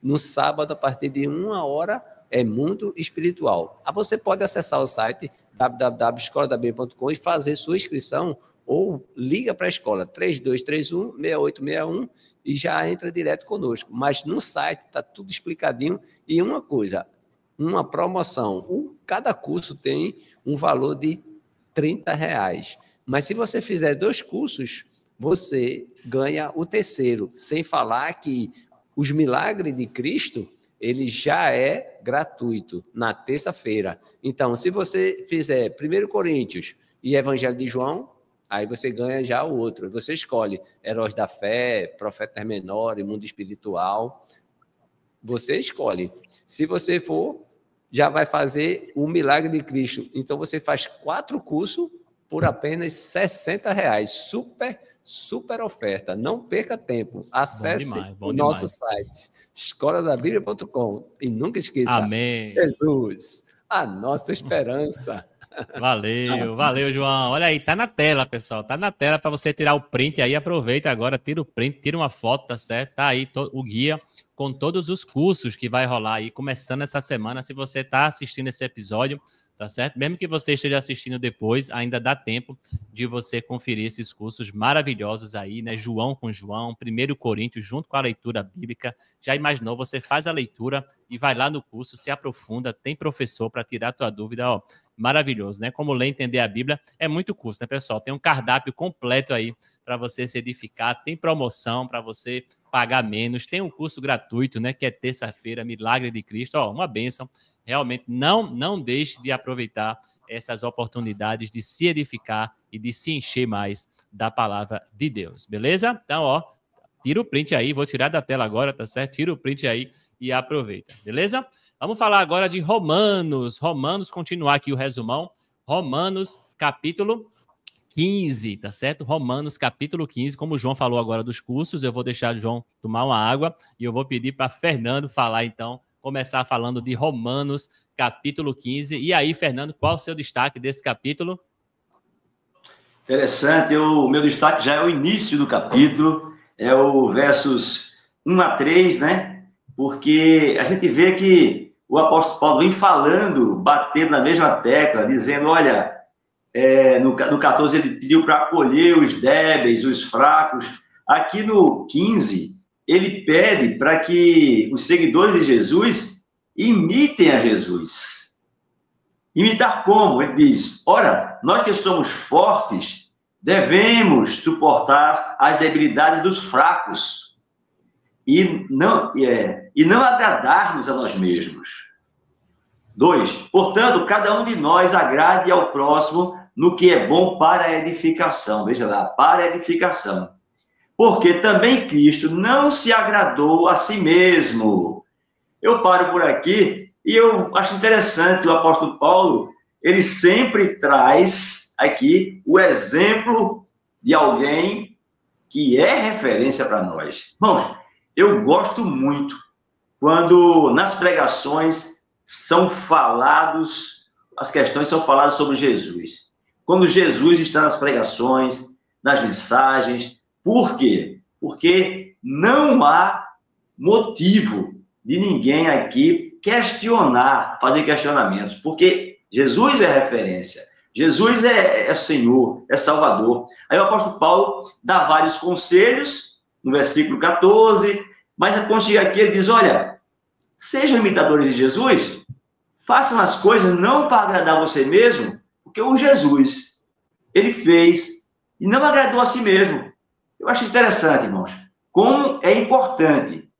No sábado, a partir de 1h, é Mundo Espiritual. Você pode acessar o site www.escoladabíblia.com e fazer sua inscrição, ou liga para a escola 3231-6861 e já entra direto conosco. Mas no site está tudo explicadinho. E uma coisa, uma promoção. Cada curso tem um valor de R$30. Mas se você fizer 2 cursos, você ganha o terceiro, sem falar que os milagres de Cristo ele já é gratuito na terça-feira. Então, se você fizer 1 Coríntios e Evangelho de João, aí você ganha já o outro. Você escolhe Heróis da Fé, Profetas Menores, Mundo Espiritual. Você escolhe. Se você for, já vai fazer o Milagre de Cristo. Então, você faz 4 cursos por apenas R$60. Super oferta. Não perca tempo. Acesse o nosso site, escoladabiblia.com. E nunca esqueça, amém. Jesus, a nossa esperança. Valeu, João. Olha aí, tá na tela, pessoal. Tá na tela para você tirar o print aí. Aproveita agora, tira o print, tira uma foto, tá certo? Tá aí o guia com todos os cursos que vai rolar aí, começando essa semana. Se você tá assistindo esse episódio, tá certo? Mesmo que você esteja assistindo depois, ainda dá tempo de você conferir esses cursos maravilhosos aí, né? João com João, 1 Coríntios, junto com a leitura bíblica. Já imaginou? Você faz a leitura e vai lá no curso, se aprofunda, tem professor para tirar a tua dúvida, ó. Maravilhoso, né? Como ler e entender a Bíblia é muito custo, né, pessoal? Tem um cardápio completo aí para você se edificar, tem promoção para você pagar menos, tem um curso gratuito, né, que é terça-feira, Milagre de Cristo, ó, uma bênção. Realmente não deixe de aproveitar essas oportunidades de se edificar e de se encher mais da palavra de Deus, beleza? Então, ó, tira o print aí, vou tirar da tela agora, tá certo? Tira o print aí e aproveita, beleza? Vamos falar agora de Romanos. Romanos, continuar aqui o resumão. Romanos, capítulo 15, tá certo? Romanos, capítulo 15. Como o João falou agora dos cursos, eu vou deixar o João tomar uma água e eu vou pedir para Fernando falar, então, começar falando de Romanos, capítulo 15. E aí, Fernando, qual o seu destaque desse capítulo? Interessante. O meu destaque já é o início do capítulo, é o versos 1 a 3, né? Porque a gente vê que o apóstolo Paulo vem falando, batendo na mesma tecla, dizendo, olha, no 14 ele pediu para acolher os débeis, os fracos. Aqui no 15, ele pede para que os seguidores de Jesus imitem a Jesus. Imitar como? Ele diz, ora, nós que somos fortes, devemos suportar as debilidades dos fracos e não agradar-nos a nós mesmos. 2, portanto, cada um de nós agrade ao próximo no que é bom para a edificação. Veja lá, para a edificação. Porque também Cristo não se agradou a si mesmo. Eu paro por aqui e eu acho interessante o apóstolo Paulo, ele sempre traz aqui o exemplo de alguém que é referência para nós. Irmãos, eu gosto muito quando nas pregações são falados, as questões são faladas sobre Jesus. Quando Jesus está nas pregações, nas mensagens. Por quê? Porque não há motivo de ninguém aqui questionar, fazer questionamentos, porque Jesus é referência, Jesus é Senhor, é Salvador. Aí o apóstolo Paulo dá vários conselhos, no versículo 14, mas quando chega aqui ele diz, olha, sejam imitadores de Jesus, façam as coisas não para agradar você mesmo, porque o Jesus, ele fez e não agradou a si mesmo. Eu acho interessante, irmãos, como é importante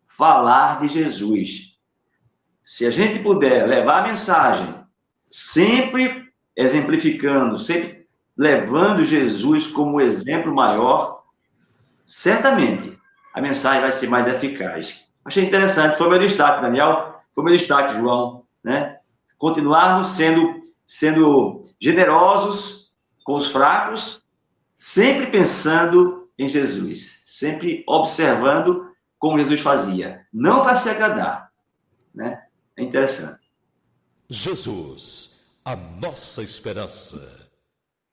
falar de Jesus. Se a gente puder levar a mensagem, sempre exemplificando, sempre levando Jesus como exemplo maior, certamente a mensagem vai ser mais eficaz. Achei interessante, foi meu destaque, Daniel, foi meu destaque, João, né? Continuarmos sendo generosos com os fracos, sempre pensando em Jesus, sempre observando como Jesus fazia, não para se agradar, né? É interessante. Jesus, a nossa esperança.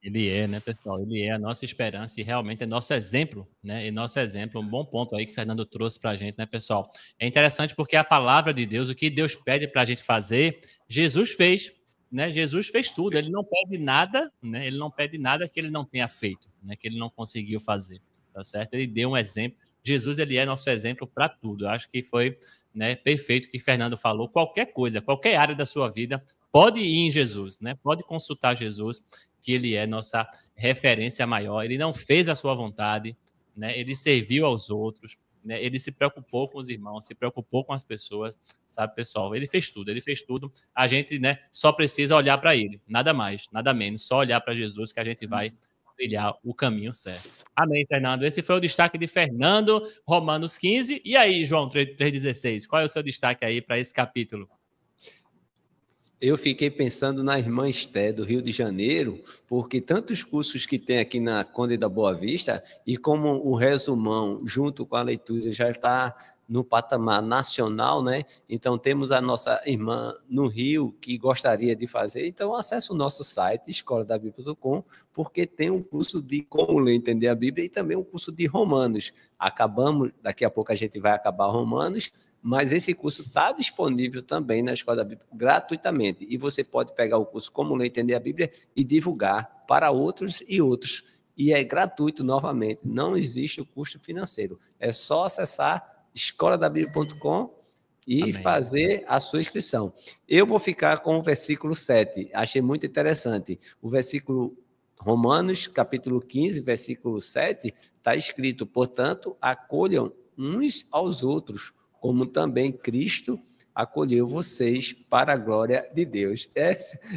Ele é, né, pessoal? Ele é a nossa esperança e realmente é nosso exemplo, né? E nosso exemplo, um bom ponto aí que o Fernando trouxe para a gente, né, pessoal? É interessante porque a palavra de Deus, o que Deus pede para a gente fazer, Jesus fez, né? Jesus fez tudo, ele não pede nada, né? Ele não pede nada que ele não tenha feito, né? Que ele não conseguiu fazer, tá certo? Ele deu um exemplo. Jesus, ele é nosso exemplo para tudo. Eu acho que foi, né, perfeito o que Fernando falou. Qualquer coisa, qualquer área da sua vida, pode ir em Jesus, né? Pode consultar Jesus, que ele é nossa referência maior. Ele não fez a sua vontade, né? Ele serviu aos outros, né? Ele se preocupou com os irmãos, se preocupou com as pessoas, sabe, pessoal? Ele fez tudo, ele fez tudo. A gente, né, só precisa olhar para ele, nada mais, nada menos, só olhar para Jesus que a gente vai trilhar o caminho certo. Amém, Fernando. Esse foi o destaque de Fernando, Romanos 15. E aí, João 3,16, qual é o seu destaque aí para esse capítulo? Eu fiquei pensando na irmã Esté, do Rio de Janeiro, porque tantos cursos que tem aqui na Conde da Boa Vista, e como o resumão, junto com a leitura, já está no patamar nacional, né? Então, temos a nossa irmã no Rio que gostaria de fazer. Então, acesse o nosso site, escoladabíblia.com, porque tem um curso de como ler e entender a Bíblia e também um curso de Romanos. Daqui a pouco a gente vai acabar Romanos, mas esse curso está disponível também na Escola da Bíblia gratuitamente. E você pode pegar o curso Como Ler e Entender a Bíblia e divulgar para outros e outros. E é gratuito novamente, não existe o custo financeiro. É só acessar escoladabíblia.com e Amém. Fazer a sua inscrição. Eu vou ficar com o versículo 7. Achei muito interessante. O versículo Romanos, capítulo 15, versículo 7, está escrito: portanto, acolham uns aos outros, como também Cristo acolheu vocês para a glória de Deus.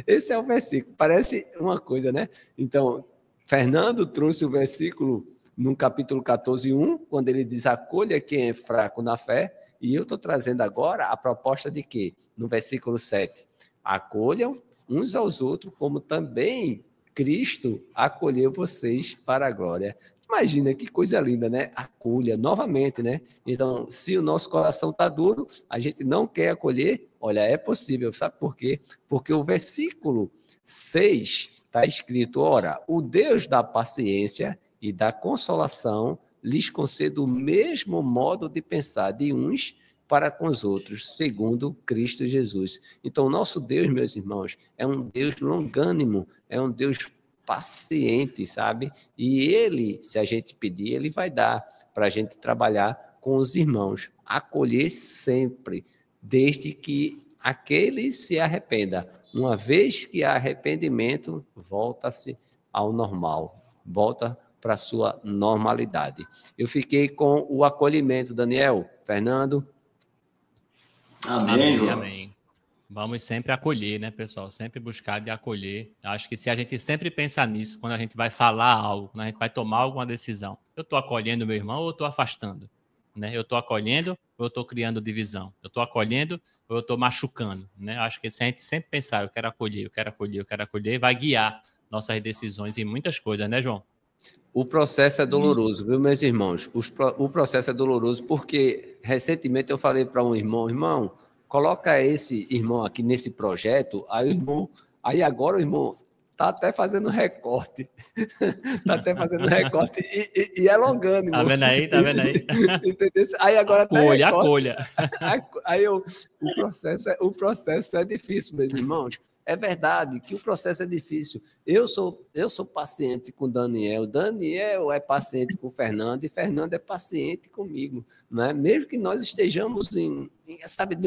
Esse é o versículo. Parece uma coisa, né? Então, Fernando trouxe o versículo no capítulo 14, 1, quando ele diz: acolha quem é fraco na fé, e eu estou trazendo agora a proposta de quê? No versículo 7, acolham uns aos outros, como também Cristo acolheu vocês para a glória. Imagina que coisa linda, né? Acolha, novamente, né? Então, se o nosso coração está duro, a gente não quer acolher, olha, é possível, sabe por quê? Porque o versículo 6 está escrito: ora, o Deus da paciência e da consolação lhes conceda o mesmo modo de pensar de uns para com os outros, segundo Cristo Jesus. Então, nosso Deus, meus irmãos, é um Deus longânimo, é um Deus paciente, sabe? E ele, se a gente pedir, ele vai dar para a gente trabalhar com os irmãos, acolher sempre, desde que aquele se arrependa. Uma vez que há arrependimento, volta-se ao normal, volta para a sua normalidade. Eu fiquei com o acolhimento, Daniel, Fernando. Amém, amém. Vamos sempre acolher, né, pessoal? Sempre buscar de acolher. Acho que se a gente sempre pensar nisso, quando a gente vai falar algo, quando a gente vai tomar alguma decisão, eu estou acolhendo meu irmão ou eu estou afastando? Né? Eu estou acolhendo ou eu estou criando divisão? Eu estou acolhendo ou eu estou machucando? Né? Acho que se a gente sempre pensar, eu quero acolher, eu quero acolher, eu quero acolher, vai guiar nossas decisões em muitas coisas, né, João? O processo é doloroso, viu, meus irmãos? O processo é doloroso porque recentemente eu falei para um irmão, coloca esse irmão aqui nesse projeto, aí agora o irmão está até fazendo recorte. Está até fazendo recorte e é longânimo. Tá vendo aí? Tá vendo aí? Entendeu? Aí agora acolha. Aí o processo é difícil, meus irmãos. É verdade que o processo é difícil. Eu sou paciente com Daniel é paciente com Fernando, e Fernando é paciente comigo. Não é? Mesmo que nós estejamos em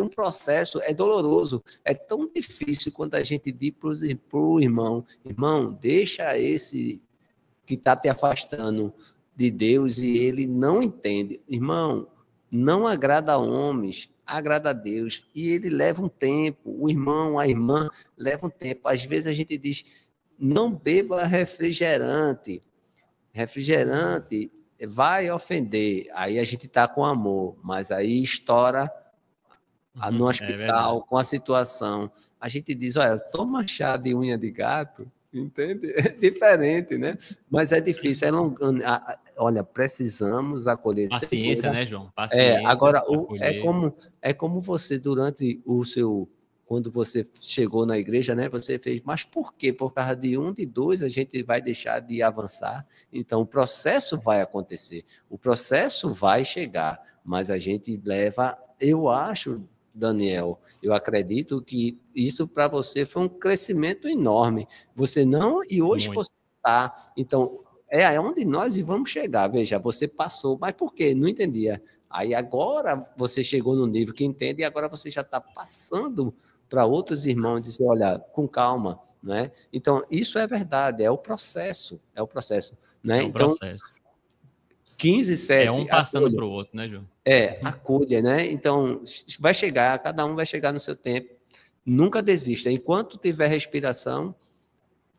um processo, é doloroso. É tão difícil quando a gente diz para o irmão, deixa esse que está te afastando de Deus e ele não entende. Irmão, não agrada a homens, agrada a Deus, e ele leva um tempo, o irmão, a irmã, leva um tempo. Às vezes a gente diz, não beba refrigerante vai ofender, aí a gente está com amor, mas aí estoura no hospital, com a situação, a gente diz, olha, toma chá de unha de gato, entende? É diferente, né? Mas é difícil, olha, precisamos acolher. Paciência, né, João? Paciência. Agora, é como você, durante quando você chegou na igreja, né, você fez, mas por quê? Por causa de de dois, a gente vai deixar de avançar. Então, o processo vai acontecer, o processo vai chegar, mas a gente leva, eu acho, Daniel, eu acredito que isso para você foi um crescimento enorme. Você não, e hoje muito. Você está. Então, é onde nós vamos chegar. Veja, você passou, mas por quê? Não entendia. Aí agora você chegou no nível que entende e agora você já está passando para outros irmãos e dizer, olha, com calma, né? Então, isso é verdade, é o processo, né? Processo. 15:7. É um passando para o outro, né, João? Acolha, né? Então, vai chegar, cada um vai chegar no seu tempo. Nunca desista. Enquanto tiver respiração,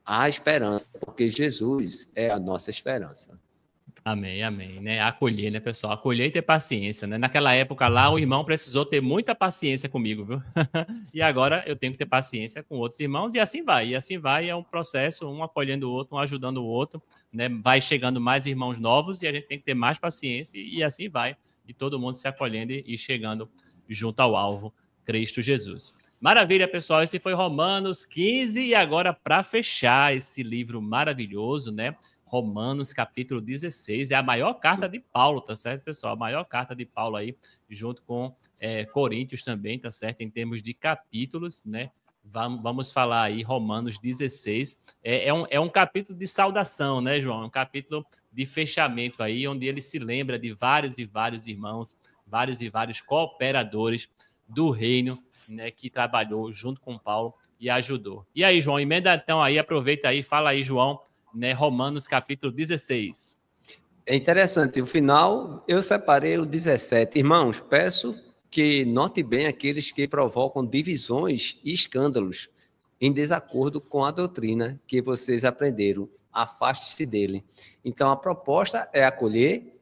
há esperança, porque Jesus é a nossa esperança. Amém, amém, né? Acolher, né, pessoal? Acolher e ter paciência, né? Naquela época lá, o irmão precisou ter muita paciência comigo, viu? E agora eu tenho que ter paciência com outros irmãos e assim vai, é um processo, um acolhendo o outro, um ajudando o outro, né? Vai chegando mais irmãos novos e a gente tem que ter mais paciência e assim vai, e todo mundo se acolhendo e chegando junto ao alvo, Cristo Jesus. Maravilha, pessoal, esse foi Romanos 15 e agora para fechar esse livro maravilhoso, né? Romanos, capítulo 16, é a maior carta de Paulo, tá certo, pessoal? A maior carta de Paulo aí, junto com Coríntios também, tá certo? Em termos de capítulos, né? Vamos falar aí, Romanos 16. É um capítulo de saudação, né, João? É um capítulo de fechamento aí, onde ele se lembra de vários e vários irmãos, vários e vários cooperadores do reino, né, que trabalhou junto com Paulo e ajudou. E aí, João, emenda então aí, aproveita aí, fala aí, João, né, Romanos capítulo 16. É interessante, o final eu separei o 17. Irmãos, peço que note bem aqueles que provocam divisões e escândalos em desacordo com a doutrina que vocês aprenderam. Afaste-se dele. Então, a proposta é acolher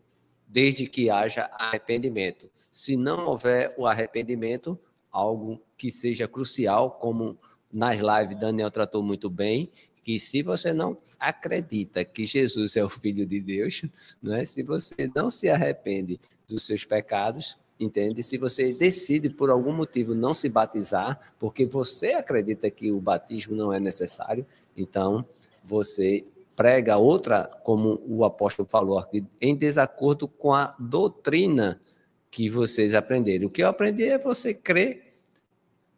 desde que haja arrependimento. Se não houver o arrependimento, algo que seja crucial, como nas lives Daniel tratou muito bem, que se você não acredita que Jesus é o Filho de Deus, não é? Se você não se arrepende dos seus pecados, entende? Se você decide por algum motivo não se batizar, porque você acredita que o batismo não é necessário, então você prega outra, como o apóstolo falou aqui, em desacordo com a doutrina que vocês aprenderam. O que eu aprendi é você crer,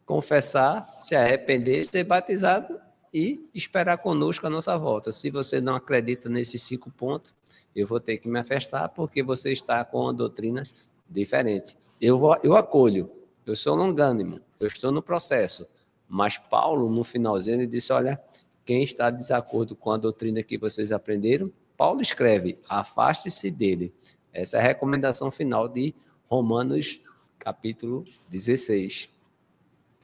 confessar, se arrepender, ser batizado e esperar conosco a nossa volta. Se você não acredita nesses 5 pontos, eu vou ter que me afastar porque você está com uma doutrina diferente. Eu acolho, eu sou longânimo, eu estou no processo. Mas Paulo, no finalzinho, ele disse, olha, quem está de desacordo com a doutrina que vocês aprenderam, Paulo escreve, afaste-se dele. Essa é a recomendação final de Romanos, capítulo 16.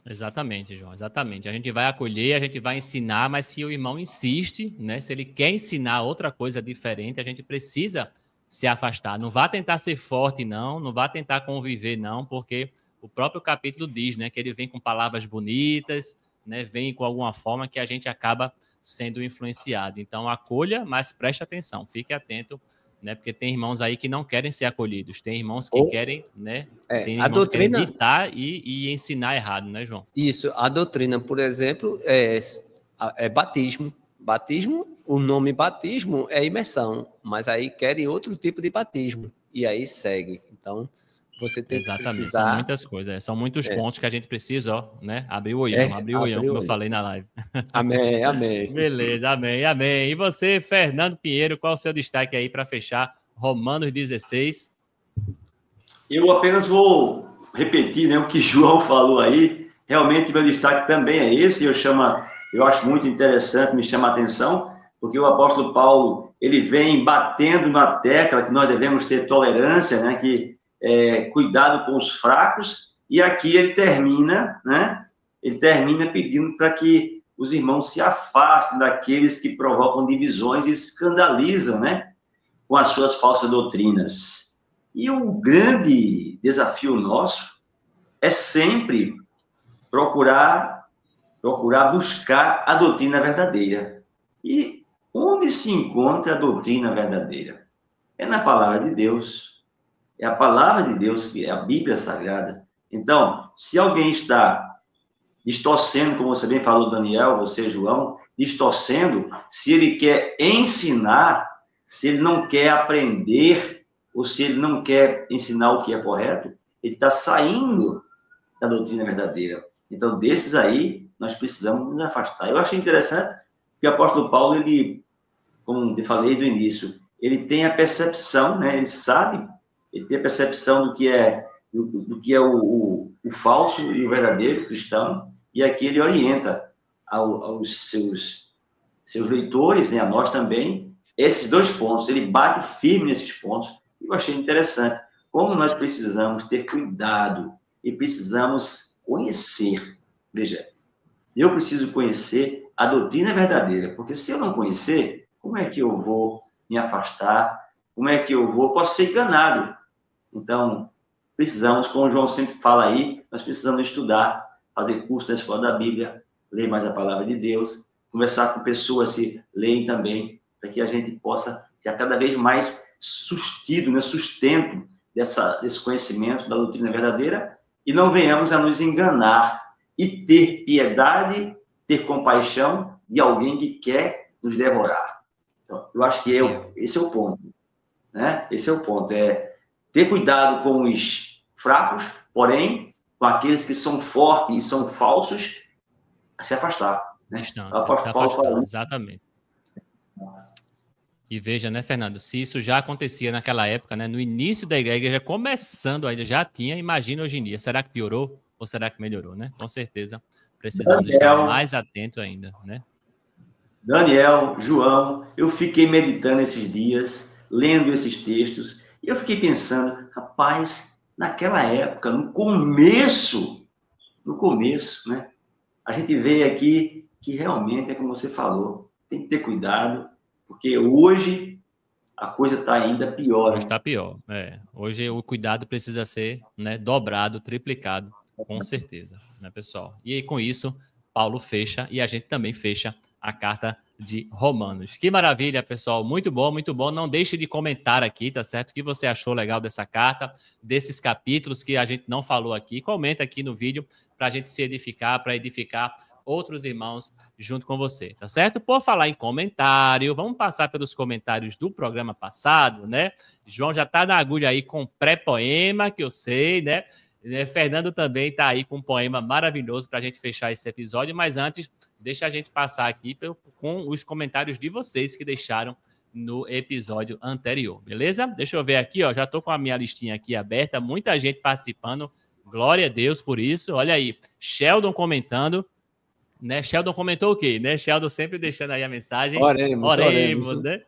Exatamente, João, exatamente. A gente vai acolher, a gente vai ensinar, mas se o irmão insiste, né, se ele quer ensinar outra coisa diferente, a gente precisa se afastar. Não vá tentar ser forte, não vá tentar conviver, não, porque o próprio capítulo diz, né, que ele vem com palavras bonitas, né, vem com alguma forma que a gente acaba sendo influenciado. Então, acolha, mas preste atenção, fique atento, né, porque tem irmãos aí que não querem ser acolhidos, tem irmãos que querem, né, tem irmãos a doutrina que querem ditar e ensinar errado, né, João? Isso, a doutrina, por exemplo, é batismo. Batismo, o nome batismo é imersão, mas aí querem outro tipo de batismo, e aí segue. Então, você tem que precisar... São muitas coisas, são muitos pontos que a gente precisa, ó, né, abrir o olhão, como eu falei na live. Amém, amém. Beleza, amém, amém. E você, Fernando Pinheiro, qual o seu destaque aí para fechar Romanos 16? Eu apenas vou repetir, né, o que João falou aí. Realmente, meu destaque também é esse. Eu acho muito interessante, me chama a atenção, porque o apóstolo Paulo, ele vem batendo na tecla que nós devemos ter tolerância, né, cuidado com os fracos, e aqui ele termina, né, pedindo para que os irmãos se afastem daqueles que provocam divisões e escandalizam, né, com as suas falsas doutrinas. E o grande desafio nosso é sempre procurar buscar a doutrina verdadeira. E onde se encontra a doutrina verdadeira? É na palavra de Deus. É a palavra de Deus, que é a Bíblia Sagrada. Então, se alguém está distorcendo, como você bem falou, Daniel, você, João, distorcendo, se ele quer ensinar, se ele não quer aprender, ou se ele não quer ensinar o que é correto, ele está saindo da doutrina verdadeira. Então, desses aí, nós precisamos nos afastar. Eu achei interessante que o apóstolo Paulo, ele, como eu falei do início, ele tem a percepção, né? Ele sabe, ele tem a percepção do que é o falso e o verdadeiro cristão, e aqui ele orienta aos seus leitores, né, a nós também, esses 2 pontos. Ele bate firme nesses pontos, Eu achei interessante como nós precisamos ter cuidado e precisamos conhecer. Veja, eu preciso conhecer a doutrina verdadeira, porque se eu não conhecer, como é que eu vou me afastar? Como é que eu vou? Posso ser enganado. Então, precisamos, como o João sempre fala aí, nós precisamos estudar, fazer curso na escola da Bíblia, ler mais a palavra de Deus, conversar com pessoas que leem também, para que a gente possa ter cada vez mais sustento desse conhecimento da doutrina verdadeira e não venhamos a nos enganar e ter piedade, ter compaixão de alguém que quer nos devorar. Então, eu acho que esse é o ponto, né? Esse é o ponto, ter cuidado com os fracos, porém, com aqueles que são fortes e são falsos, se afastar. Né? Distância, se afastar, exatamente. E veja, né, Fernando, se isso já acontecia naquela época, né, no início da igreja, começando ainda, já tinha, imagina hoje em dia. Será que piorou ou será que melhorou, né? Com certeza, precisamos estar mais atentos ainda, né? Daniel, João, eu fiquei meditando esses dias, lendo esses textos, e eu fiquei pensando, rapaz, naquela época, no começo, né? A gente vê aqui que realmente é como você falou, tem que ter cuidado, porque hoje a coisa está ainda pior. Hoje está pior, Hoje o cuidado precisa ser, né, dobrado, triplicado, com certeza, né, pessoal? E aí, com isso, Paulo fecha e a gente também fecha a carta de Romanos. Que maravilha, pessoal. Muito bom, muito bom. Não deixe de comentar aqui, tá certo? O que você achou legal dessa carta, desses capítulos que a gente não falou aqui. Comenta aqui no vídeo para a gente se edificar, para edificar outros irmãos junto com você, tá certo? Por falar em comentário, vamos passar pelos comentários do programa passado, né? João já tá na agulha aí com pré-poema, que eu sei, né? Fernando também está aí com um poema maravilhoso para a gente fechar esse episódio, mas antes, deixa a gente passar aqui com os comentários de vocês que deixaram no episódio anterior, beleza? Deixa eu ver aqui, ó, já estou com a minha listinha aqui aberta, muita gente participando, glória a Deus por isso. Olha aí, Sheldon comentando, né? Sheldon comentou o quê? Né? Sheldon sempre deixando aí a mensagem. Oremos, né?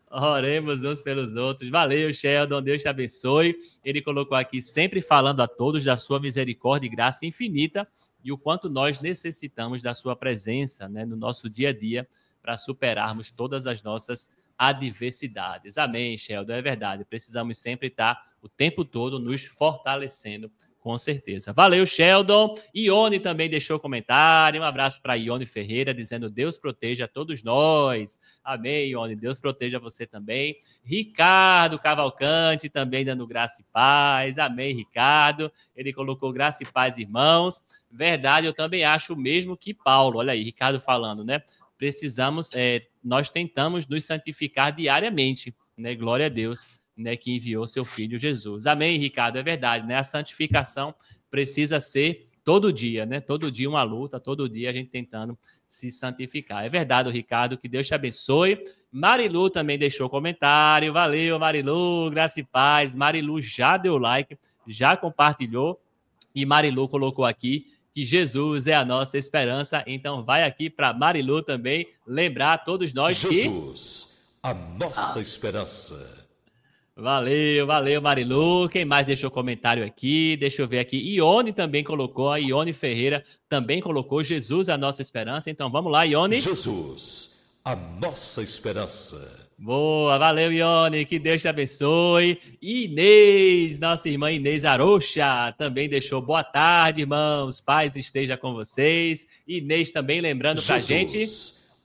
Oremos uns pelos outros. Valeu, Sheldon, Deus te abençoe. Ele colocou aqui, sempre falando a todos da sua misericórdia e graça infinita e o quanto nós necessitamos da sua presença, né, no nosso dia a dia para superarmos todas as nossas adversidades. Amém, Sheldon, é verdade. Precisamos sempre estar o tempo todo nos fortalecendo, com certeza. Valeu, Sheldon. Ione também deixou comentário. Um abraço para Ione Ferreira, dizendo Deus proteja todos nós. Amém, Ione. Deus proteja você também. Ricardo Cavalcante também dando graça e paz. Amém, Ricardo. Ele colocou graça e paz, irmãos. Verdade, eu também acho o mesmo que Paulo. Olha aí, Ricardo falando, né? Precisamos, nós tentamos nos santificar diariamente, né? Glória a Deus, né, que enviou seu Filho Jesus. Amém, Ricardo? É verdade, né? A santificação precisa ser todo dia, né? Todo dia uma luta, todo dia a gente tentando se santificar. É verdade, Ricardo, que Deus te abençoe. Marilu também deixou comentário. Valeu, Marilu, graça e paz. Marilu já deu like, já compartilhou. E Marilu colocou aqui que Jesus é a nossa esperança. Então vai aqui para Marilu também lembrar a todos nós que... Jesus, a nossa esperança. Valeu, valeu, Marilu. Quem mais deixou comentário aqui? Deixa eu ver aqui. Ione também colocou. A Ione Ferreira também colocou. Jesus, a nossa esperança. Então, vamos lá, Ione. Jesus, a nossa esperança. Boa, valeu, Ione. Que Deus te abençoe. Inês, nossa irmã Inês Arocha, também deixou. Boa tarde, irmãos. Paz esteja com vocês. Inês também lembrando pra gente...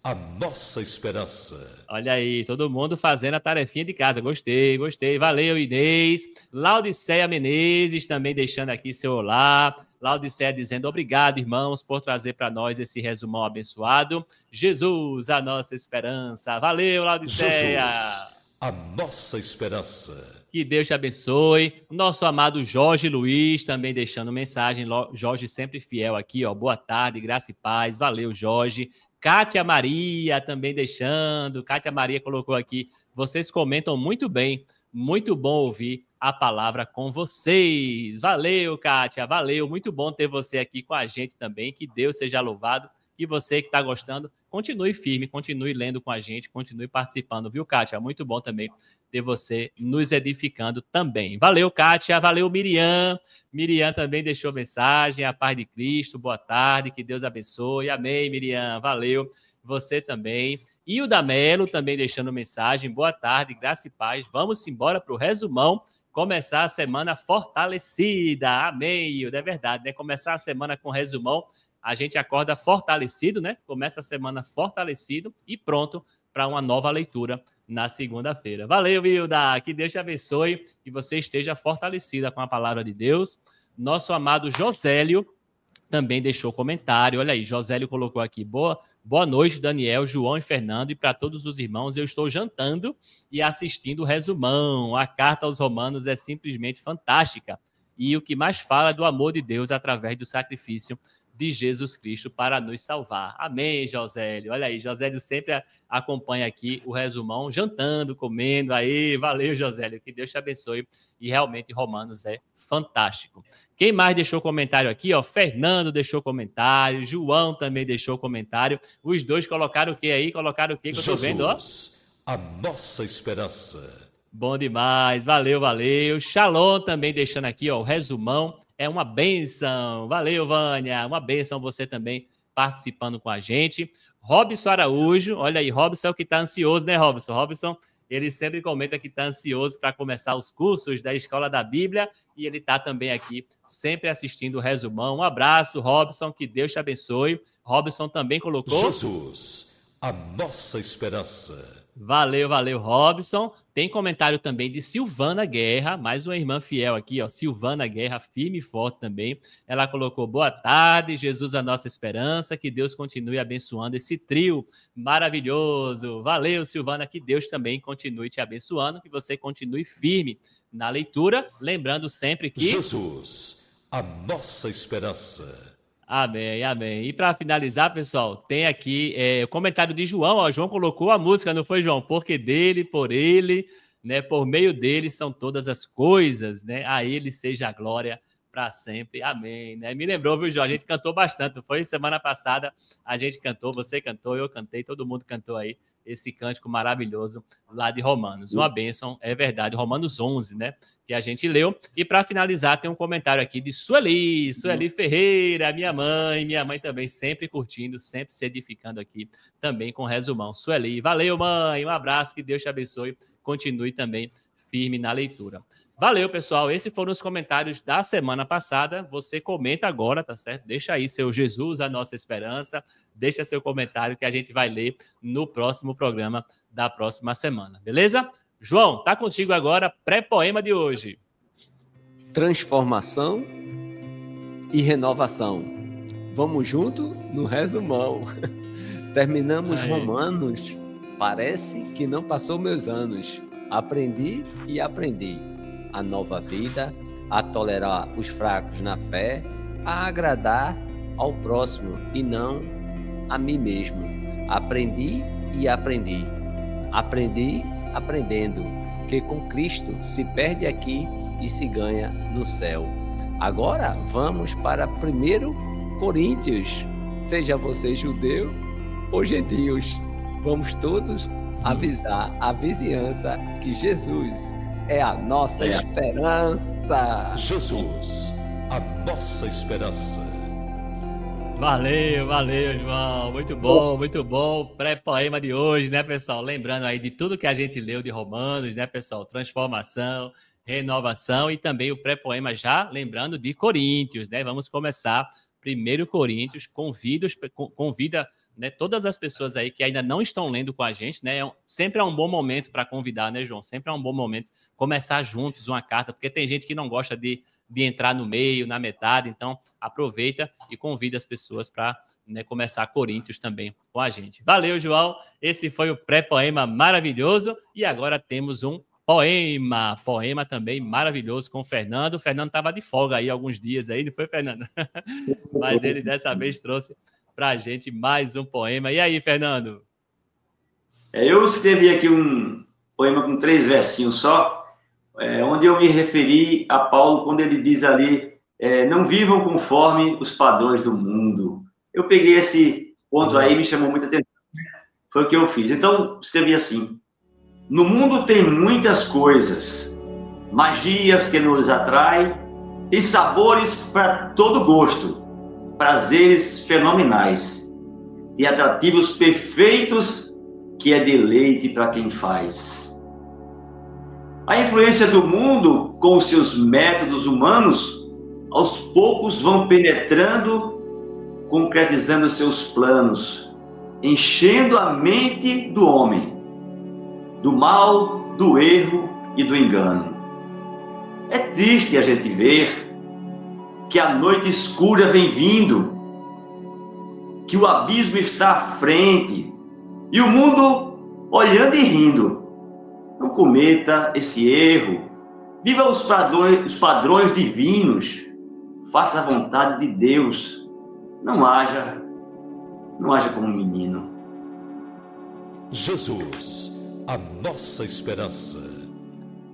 a nossa esperança. Olha aí, todo mundo fazendo a tarefinha de casa. Gostei, gostei. Valeu, Inês. Laudiceia Menezes também deixando aqui seu olá. Laudiceia dizendo obrigado, irmãos, por trazer para nós esse resumão abençoado. Jesus, a nossa esperança. Valeu, Laudiceia. Jesus, a nossa esperança. Que Deus te abençoe. Nosso amado Jorge Luiz também deixando mensagem. Jorge sempre fiel aqui, ó. Boa tarde, graça e paz. Valeu, Jorge. Kátia Maria também deixando. Kátia Maria colocou aqui. Vocês comentam muito bem. Muito bom ouvir a palavra com vocês. Valeu, Kátia. Valeu. Muito bom ter você aqui com a gente também. Que Deus seja louvado. E você que está gostando, continue firme, continue lendo com a gente, continue participando, viu, Kátia? Muito bom também ter você nos edificando também. Valeu, Kátia. Valeu, Miriam. Miriam também deixou mensagem. A paz de Cristo. Boa tarde. Que Deus abençoe. Amém, Miriam. Valeu. Você também. E o Damelo também deixando mensagem. Boa tarde, graça e paz. Vamos embora para o resumão. Começar a semana fortalecida. Amém. É verdade, né? Começar a semana com resumão. A gente acorda fortalecido, né? Começa a semana fortalecido e pronto para uma nova leitura na segunda-feira. Valeu, Hilda. Que Deus te abençoe, que você esteja fortalecida com a palavra de Deus. Nosso amado Josélio também deixou comentário. Olha aí, Josélio colocou aqui: boa noite, Daniel, João e Fernando, e para todos os irmãos. Eu estou jantando e assistindo o resumão. A carta aos Romanos é simplesmente fantástica. E o que mais fala é do amor de Deus através do sacrifício de Jesus Cristo para nos salvar. Amém, Josélio. Olha aí, Josélio sempre acompanha aqui o resumão, jantando, comendo. Aí, valeu, Josélio. Que Deus te abençoe. E realmente Romanos é fantástico. Quem mais deixou comentário aqui? Ó, Fernando deixou comentário, João também deixou comentário. Os dois colocaram o que aí? Colocaram o que eu estou vendo, ó? A nossa esperança. Bom demais. Valeu, valeu. Shalom também deixando aqui, ó, o resumão. É uma bênção. Valeu, Vânia. Uma bênção você também participando com a gente. Robson Araújo. Olha aí, Robson é o que está ansioso, né, Robson? Robson, ele sempre comenta que está ansioso para começar os cursos da Escola da Bíblia e ele está também aqui sempre assistindo o resumão. Um abraço, Robson. Que Deus te abençoe. Robson também colocou... Jesus, a nossa esperança. Valeu, valeu, Robson. Tem comentário também de Silvana Guerra, mais uma irmã fiel aqui, ó, Silvana Guerra, firme e forte também. Ela colocou: boa tarde, Jesus a nossa esperança, que Deus continue abençoando esse trio maravilhoso. Valeu, Silvana, que Deus também continue te abençoando, que você continue firme na leitura, lembrando sempre que... Jesus, a nossa esperança. Amém, amém. E para finalizar, pessoal, tem aqui o comentário de João. Ó, João colocou a música, não foi, João? Porque dele, por ele, né, por meio dele são todas as coisas, né? A ele seja a glória para sempre. Amém. Né? Me lembrou, viu, João? A gente cantou bastante, não foi? Semana passada a gente cantou, você cantou, eu cantei, todo mundo cantou aí esse cântico maravilhoso lá de Romanos. Uma bênção, é verdade, Romanos 11, né? Que a gente leu. E para finalizar, tem um comentário aqui de Sueli Ferreira, minha mãe também sempre curtindo, sempre se edificando aqui, também com resumão. Sueli, valeu, mãe, um abraço, que Deus te abençoe, continue também firme na leitura. Valeu, pessoal. Esses foram os comentários da semana passada. Você comenta agora, tá certo? Deixa aí seu Jesus, a nossa esperança. Deixa seu comentário que a gente vai ler no próximo programa da próxima semana. Beleza? João, tá contigo agora, pré-poema de hoje. Transformação e renovação. Vamos junto no resumão. Terminamos aí. Romanos. Parece que não passou meus anos. Aprendi e aprendi. A nova vida, a tolerar os fracos na fé, a agradar ao próximo e não a mim mesmo. Aprendi e aprendi. Aprendi aprendendo, que com Cristo se perde aqui e se ganha no céu. Agora vamos para 1 Coríntios. Seja você judeu ou gentios, vamos todos avisar a vizinhança que Jesus é a nossa esperança. Jesus, a nossa esperança. Valeu, valeu, João. Muito bom, muito bom. Pré-poema de hoje, né, pessoal? Lembrando aí de tudo que a gente leu de Romanos, né, pessoal? Transformação, renovação e também o pré-poema já lembrando de Coríntios, né? Vamos começar 1 Coríntios. Convida, né, todas as pessoas aí que ainda não estão lendo com a gente, né? Sempre é um bom momento para convidar, né, João? Sempre é um bom momento começar juntos uma carta, porque tem gente que não gosta de entrar no meio, na metade, então aproveita e convida as pessoas para, né, começar Coríntios também com a gente. Valeu, João. Esse foi o pré-poema maravilhoso e agora temos um poema também maravilhoso com o Fernando. O Fernando estava de folga aí alguns dias aí, não foi, Fernando? Mas ele dessa vez trouxe para a gente mais um poema. E aí, Fernando? Eu escrevi aqui um poema com 3 versinhos só, onde eu me referi a Paulo quando ele diz ali, não vivam conforme os padrões do mundo. Eu peguei ponto aí me chamou muita atenção. Foi o que eu fiz. Então, escrevi assim: no mundo tem muitas coisas, magias que nos atraem, tem sabores para todo gosto, prazeres fenomenais, tem atrativos perfeitos que é deleite para quem faz. A influência do mundo com os seus métodos humanos, aos poucos vão penetrando, concretizando seus planos, enchendo a mente do homem, do mal, do erro e do engano. É triste a gente ver que a noite escura vem vindo, que o abismo está à frente e o mundo olhando e rindo. Não cometa esse erro. Viva os padrões divinos. Faça a vontade de Deus. Não haja como um menino. Jesus, a nossa esperança.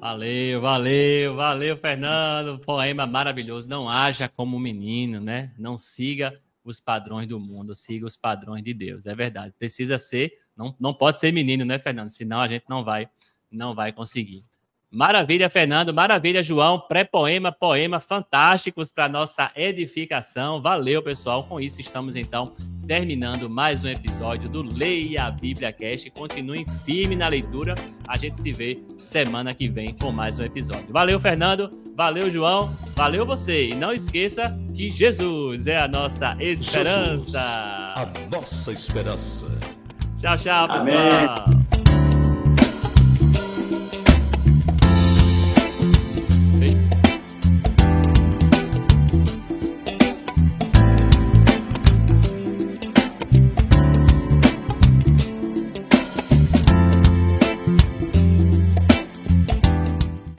Valeu, Fernando. Poema maravilhoso. Não haja como um menino, né? Não siga os padrões do mundo, siga os padrões de Deus. É verdade. Precisa ser, não pode ser menino, né, Fernando? Senão a gente não vai conseguir. Maravilha, Fernando. Maravilha, João. Pré-poema, poema fantásticos para nossa edificação. Valeu, pessoal. Com isso, estamos, então, terminando mais um episódio do Leia a Bíblia Cast. Continuem firme na leitura. A gente se vê semana que vem com mais um episódio. Valeu, Fernando. Valeu, João. Valeu você. E não esqueça que Jesus é a nossa esperança. Jesus, a nossa esperança. Tchau, pessoal. Amém.